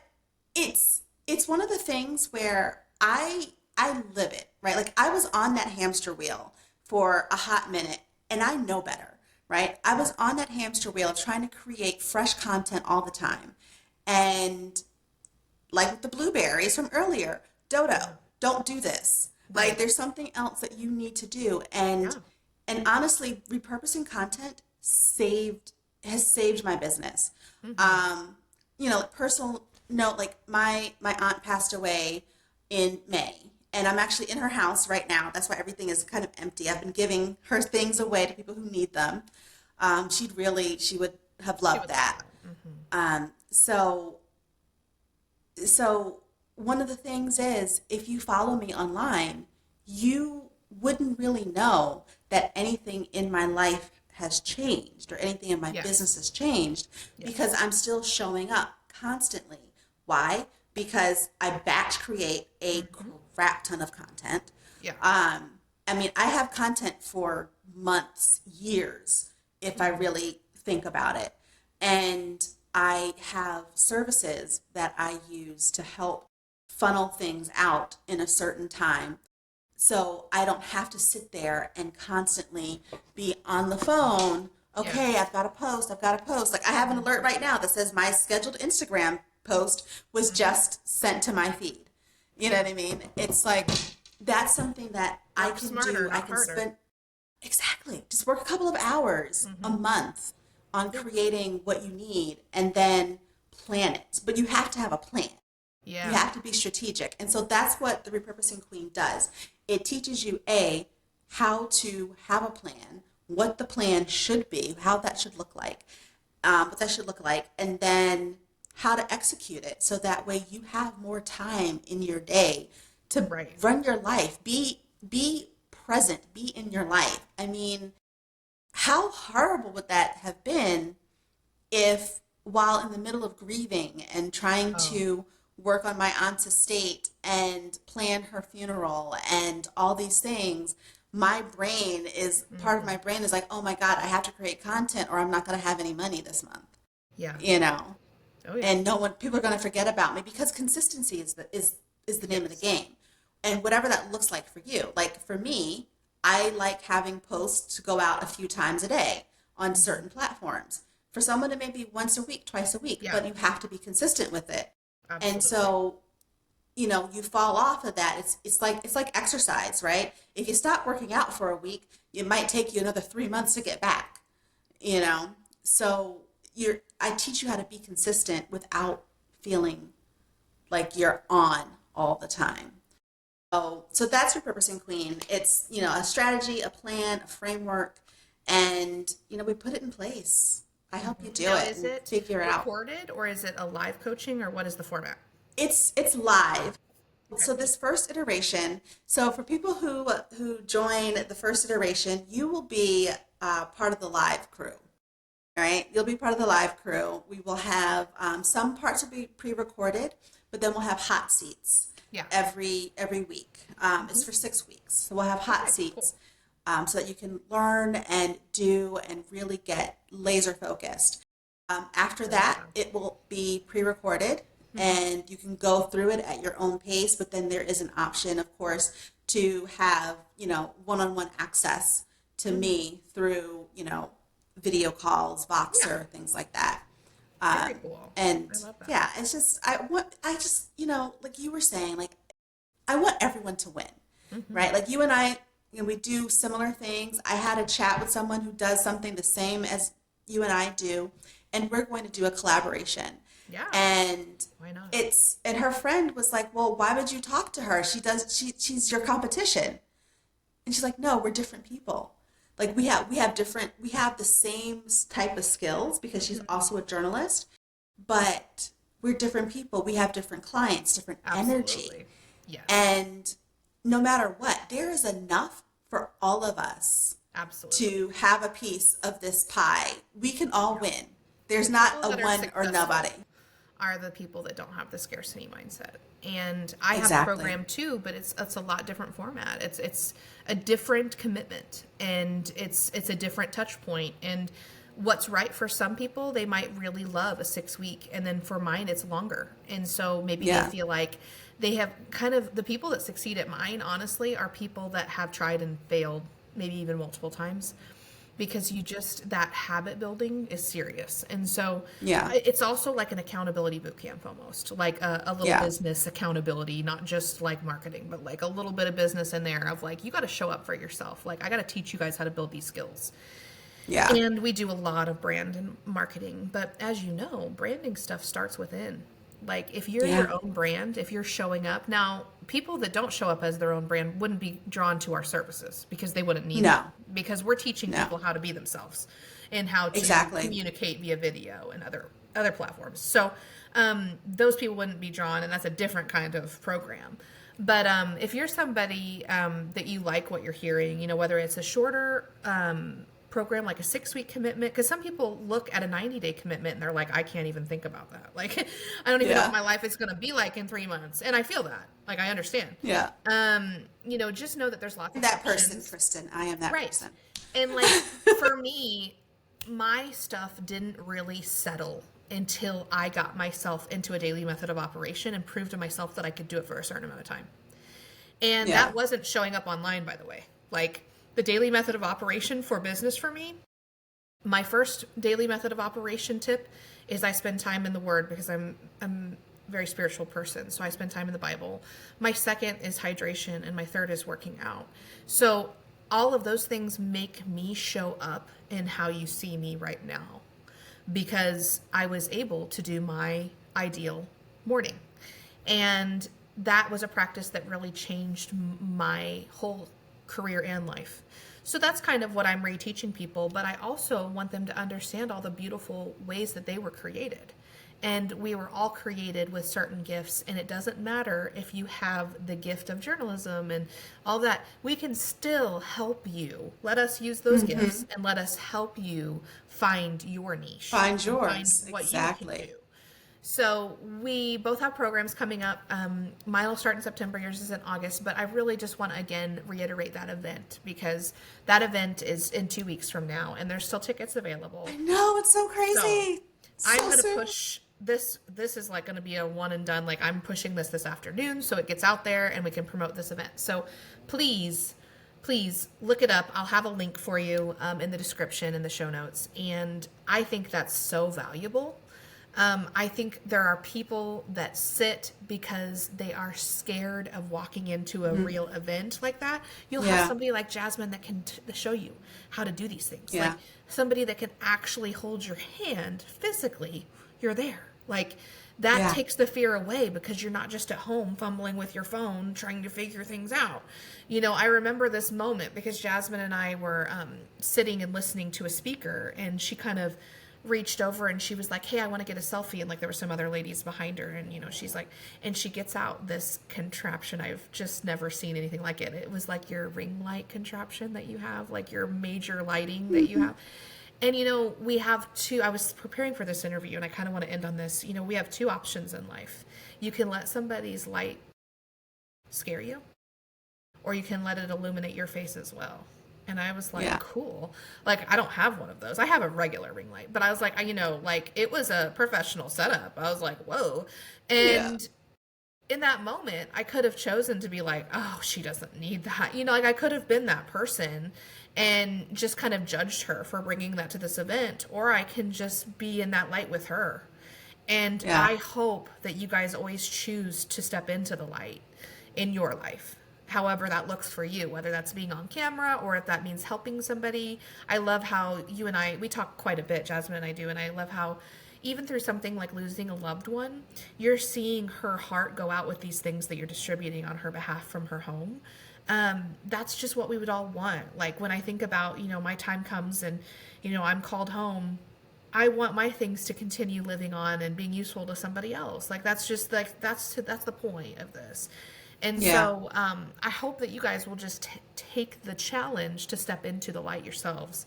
it's one of the things where I live it, right? Like I was on that hamster wheel for a hot minute and I know better, right? I was on that hamster wheel trying to create fresh content all the time. And like with the blueberries from earlier, Dodo, don't do this. Like Right. there's something else that you need to do. Yeah. And honestly, repurposing content has saved my business. Hmm. Personal note, like my aunt passed away in May. And I'm actually in her house right now. That's why everything is kind of empty. I've been giving her things away to people who need them. She would have She loved would love that. that. Hmm. So one of the things is if you follow me online, you wouldn't really know that anything in my life has changed or anything in my business Yes. has changed because Yes. I'm still showing up constantly. Why? Because I batch create a Hmm. crap ton of content. Yeah. I mean, I have content for months, years, if I really think about it. And I have services that I use to help funnel things out in a certain time. So I don't have to sit there and constantly be on the phone. Okay, Yes. I've got to post. Like I have an alert right now that says my scheduled Instagram post was Hmm. just sent to my feed. You know Yeah. what I mean? It's like that's something that I Work can smarter, do. I not can harder. spend exactly just work a couple of hours a Hmm. month on Yep. creating what you need and then plan it. But you have to have a plan. You Yeah. have to be strategic. And so that's what the Repurposing Queen does. It teaches you, A, how to have a plan, what the plan should be, how that should look like, what that should look like, and then how to execute it so that way you have more time in your day to Right. run your life. Be present, be in your life. I mean, how horrible would that have been if while in the middle of grieving and trying Oh. to work on my aunt's estate and plan her funeral and all these things, my brain is part of Hmm. my brain is like, oh my God, I have to create content or I'm not going to have any money this month, Yeah. you know? Oh yeah. And no one, people are going to forget about me because consistency is the name of the Yes. game. And whatever that looks like for you. Like for me, I like having posts to go out a few times a day on Hmm. certain platforms. For someone, it may be once a week, twice a week, Yeah. but you have to be consistent with it. And Absolutely. so, you fall off of that. It's like exercise, right? If you stop working out for a week, it might take you another 3 months to get back, you know? So I teach you how to be consistent without feeling like you're on all the time. So that's Repurposing Queen. It's, a strategy, a plan, a framework, and, we put it in place. I help you Mhm. do Now, it is and it figure it out. recorded or is it a live coaching or what is the format? It's live. Okay. So this first iteration, so for people who join the first iteration, you will be part of the live crew. All right, you'll be part of the live crew. We will have some parts will be pre-recorded, but then we'll have hot seats Yeah. every week. It's Hmm. for 6 weeks, so we'll have hot Okay. Cool. seats so that you can learn and do and really get laser focused. After Very that, fun. it will be pre-recorded, Hmm. and you can go through it at your own pace. But then there is an option, of course, to have one-on-one access to Hmm. me through video calls, Yeah. Voxer, things like that. Very cool. And I love that. yeah, it's just I just like you were saying, like I want everyone to win, Hmm. right? Like you and I, we do similar things. I had a chat with someone who does something the same as you and I do, and we're going to do a collaboration. Yeah. And Why not? and her friend was like, "Well, why would you talk to her? She's your competition." And she's like, "No, we're different people. Like we have the same type of skills because she's Hmm. also a journalist, but we're different people. We have different clients, different energy. Absolutely. Yes. And no matter what, there is enough for all of us Absolutely. to have a piece of this pie. We can all Yeah. win. There's The not people a that are one or nobody. successful are the people that don't have the scarcity mindset. And I have a Exactly. program too, but it's a lot different format. It's a different commitment, and it's a different touch point. And what's right for some people, they might really love a 6 week, and then for mine it's longer. And so maybe they Yeah. feel like they have kind of the people that succeed at mine, honestly, are people that have tried and failed maybe even multiple times, because you just, that habit building is serious. And so Yeah. it's also like an accountability boot camp, almost like a little Yeah. business accountability, not just like marketing, but like a little bit of business in there of like, you got to show up for yourself. Like, I got to teach you guys how to build these skills. Yeah. And we do a lot of brand and marketing, but as you know, branding stuff starts within. Like, if you're Yeah. your own brand, if you're showing up, now people that don't show up as their own brand wouldn't be drawn to our services because they wouldn't need No. them, because we're teaching No. people how to be themselves and how to Exactly. communicate via video and other platforms. So those people wouldn't be drawn, and that's a different kind of program. But if you're somebody that you like what you're hearing, whether it's a shorter program like a 6 week commitment, because some people look at a 90-day commitment and they're like, I can't even think about that. Like, I don't even know Yeah. what my life is going to be like in 3 months. And I feel that. Like, I understand. Yeah. Just know that there's lots of That person, options. Kristen. I am that Right. person. And like, for me, my stuff didn't really settle until I got myself into a daily method of operation and proved to myself that I could do it for a certain amount of time. And Yeah. that wasn't showing up online, by the way. Like, the daily method of operation for business for me, my first daily method of operation tip is I spend time in the Word, because I'm a very spiritual person. So I spend time in the Bible. My second is hydration, and my third is working out. So all of those things make me show up in how you see me right now, because I was able to do my ideal morning. And that was a practice that really changed my whole career and life. So that's kind of what I'm reteaching people, but I also want them to understand all the beautiful ways that they were created. And we were all created with certain gifts, and it doesn't matter if you have the gift of journalism and all that. We can still help you. Let us use those gifts, and let us help you find your niche. Find and yours. Find what Exactly. you can do. So we both have programs coming up. Mine will start in September, yours is in August, but I really just want to again reiterate that event, because that event is in 2 weeks from now, and there's still tickets available. I know, it's so crazy. I'm So going to soon. push this. This is like going to be a one and done. Like, I'm pushing this afternoon so it gets out there and we can promote this event. So please look it up. I'll have a link for you in the description, in the show notes. And I think that's so valuable. I think there are people that sit because they are scared of walking into a real event like that. You'll have Yeah. somebody like Jasmine that can show you how to do these things. Yeah. Like, somebody that can actually hold your hand physically. You're there. Like, that Yeah. takes the fear away, because you're not just at home fumbling with your phone trying to figure things out. I remember this moment because Jasmine and I were sitting and listening to a speaker, and she kind of reached over and she was like, hey, I want to get a selfie. And like, there were some other ladies behind her, and she's like, and she gets out this contraption. I've just never seen anything like it. It was like your ring light contraption that you have, like your major lighting that you have. And we have two. I was preparing for this interview, and I kind of want to end on this. We have two options in life. You can let somebody's light scare you, or you can let it illuminate your face as well. And I was like, Yeah. cool. Like, I don't have one of those. I have a regular ring light, but I was like, like, it was a professional setup. I was like, whoa. And in that moment, I could have chosen to be like, oh, she doesn't need that. Like, I could have been that person and just kind of judged her for bringing that to this event, or I can just be in that light with her. And Yeah. I hope that you guys always choose to step into the light in your life, however that looks for you, whether that's being on camera or if that means helping somebody. I love how you and I, we talk quite a bit, Jasmine and I do, and I love how even through something like losing a loved one, you're seeing her heart go out with these things that you're distributing on her behalf from her home. That's just what we would all want. Like, when I think about, my time comes and, I'm called home, I want my things to continue living on and being useful to somebody else. Like, that's just like, that's the point of this. And Yeah. so I hope that you guys will just take the challenge to step into the light yourselves.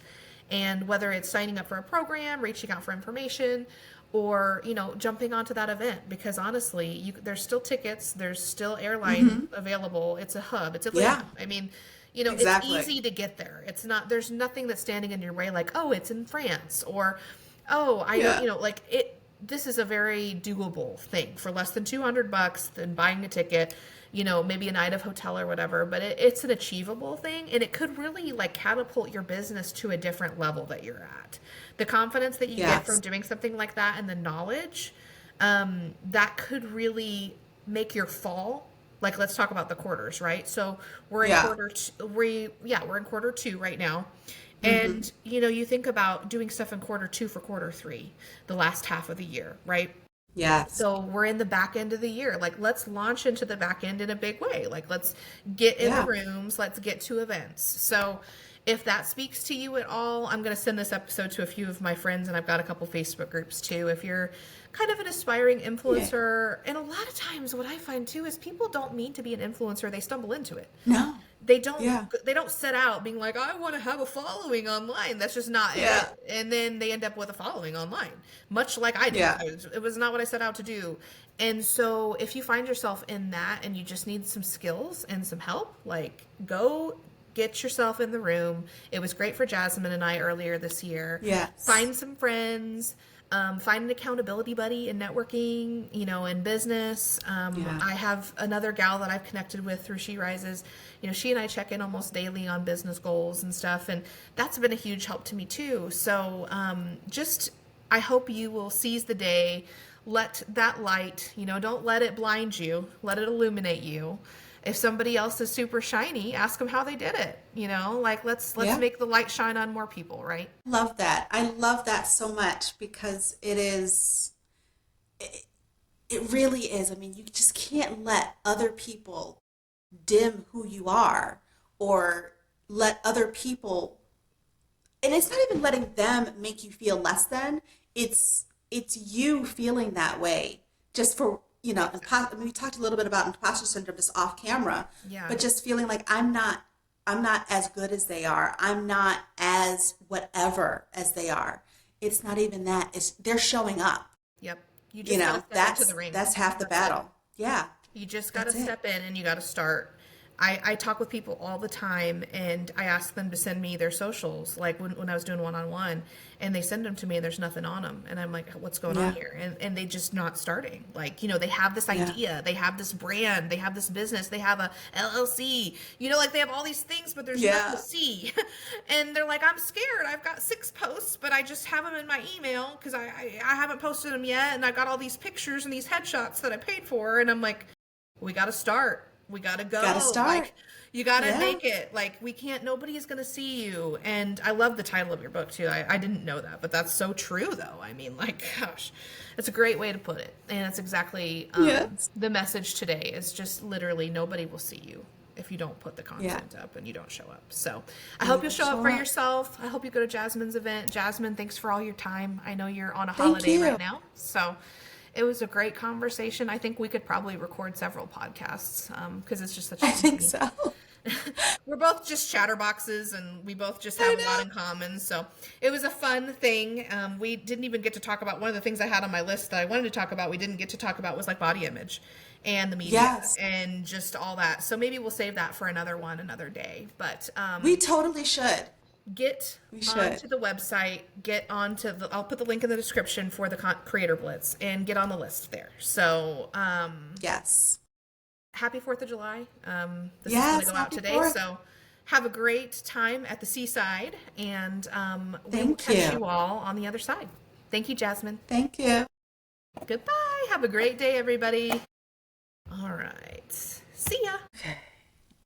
And whether it's signing up for a program, reaching out for information, or, you know, jumping onto that event, because honestly, there's still tickets, there's still airline available. It's a hub, it's Yeah. Atlanta. I mean, you know, it's Exactly. easy to get there. It's not, there's nothing that's standing in your way, like, oh, it's in France, or, oh, I don't, Yeah. you know, like this is a very doable thing for less than $200 than buying a ticket, you know, maybe a night of hotel or whatever, but it's an achievable thing, and it could really like catapult your business to a different level that you're at. The confidence that you get from Yes. doing something like that, and the knowledge, that could really make your fall. Like, let's talk about the quarters, right? So we're in Yeah. we're in quarter two right now. And, you know, you think about doing stuff in quarter two for quarter three, the last half of the year, right? Yes. So we're in the back end of the year. Like, let's launch into the back end in a big way. Like, let's get in the Yeah. rooms, let's get to events. So if that speaks to you at all, I'm going to send this episode to a few of my friends, and I've got a couple Facebook groups too. If you're kind of an aspiring influencer, and a lot of times what I find too is people don't mean to be an influencer, they stumble into it. No. They don't Yeah. they don't set out being like, I want to have a following online. That's just not Yeah. it. And then they end up with a following online, much like I did. Yeah. It was not what I set out to do. And so if you find yourself in that and you just need some skills and some help, like, go get yourself in the room. It was great for Jasmine and I earlier this year. Yes. Find some friends. Find an accountability buddy in networking, you know, in business. Yeah. I have another gal that I've connected with through She Rises. You know, she and I check in almost daily on business goals and stuff, and that's been a huge help to me too. So I hope you will seize the day. Let that light, you know, don't let it blind you. Let it illuminate you. If somebody else is super shiny, ask them how they did it. You know, like, let's Yeah. make the light shine on more people, right? Love that. I love that so much because it really is. I mean, you just can't let other people dim who you are, or let other people, and it's not even letting them make you feel less than. It's you feeling that way just for, you know, I mean, we talked a little bit about imposter syndrome just off camera, Yeah. but just feeling like I'm not as good as they are. I'm not as whatever as they are. It's not even that. It's they're showing up. Yep. You You just know, gotta step into the ring. that's half the That's it. battle. Yeah. You just got to That's it. step in and you got to start. I talk with people all the time, and I ask them to send me their socials, like when I was doing one-on-one, and they send them to me and there's nothing on them. And I'm like, what's going on Yeah. here? And they just not starting. Like, you know, they have this idea, they have this brand, they have this business, they have a LLC, you know, like they have all these things, but there's Yeah. nothing to see. And they're like, I'm scared. I've got 6 posts, but I just have them in my email because I haven't posted them yet. And I got all these pictures and these headshots that I paid for. And I'm like, we got to start. We got to go. Gotta start. Like, you got to Yeah. make it. Like, we can't, nobody is going to see you. And I love the title of your book too. I didn't know that, but that's so true though. I mean, like, gosh, it's a great way to put it. And it's exactly Yes. the message today is just literally nobody will see you if you don't put the content up and you don't show up. So I hope you'll show up for yourself. I hope you go to Jasmine's event. Jasmine, thanks for all your time. I know you're on a holiday you. right now. So it was a great conversation. I think we could probably record several podcasts because it's just such a I think so. we're both just chatterboxes, and we both just have a lot in common. So it was a fun thing. We didn't even get to talk about one of the things I had on my list that I wanted to talk about. We didn't get to talk about was like body image and the media Yes. and just all that. So maybe we'll save that for another day. But We totally should. get should. onto the website, get onto I'll put the link in the description for the Creator Blitz, and get on the list there. So Yes. happy 4th of July. This Yes, is going to go out happy today. 4th. So have a great time at the seaside, and we will Thank catch you. you all on the other side. Thank you, Jasmine. Thank you. Goodbye. Have a great day, everybody. All right. See ya. Okay.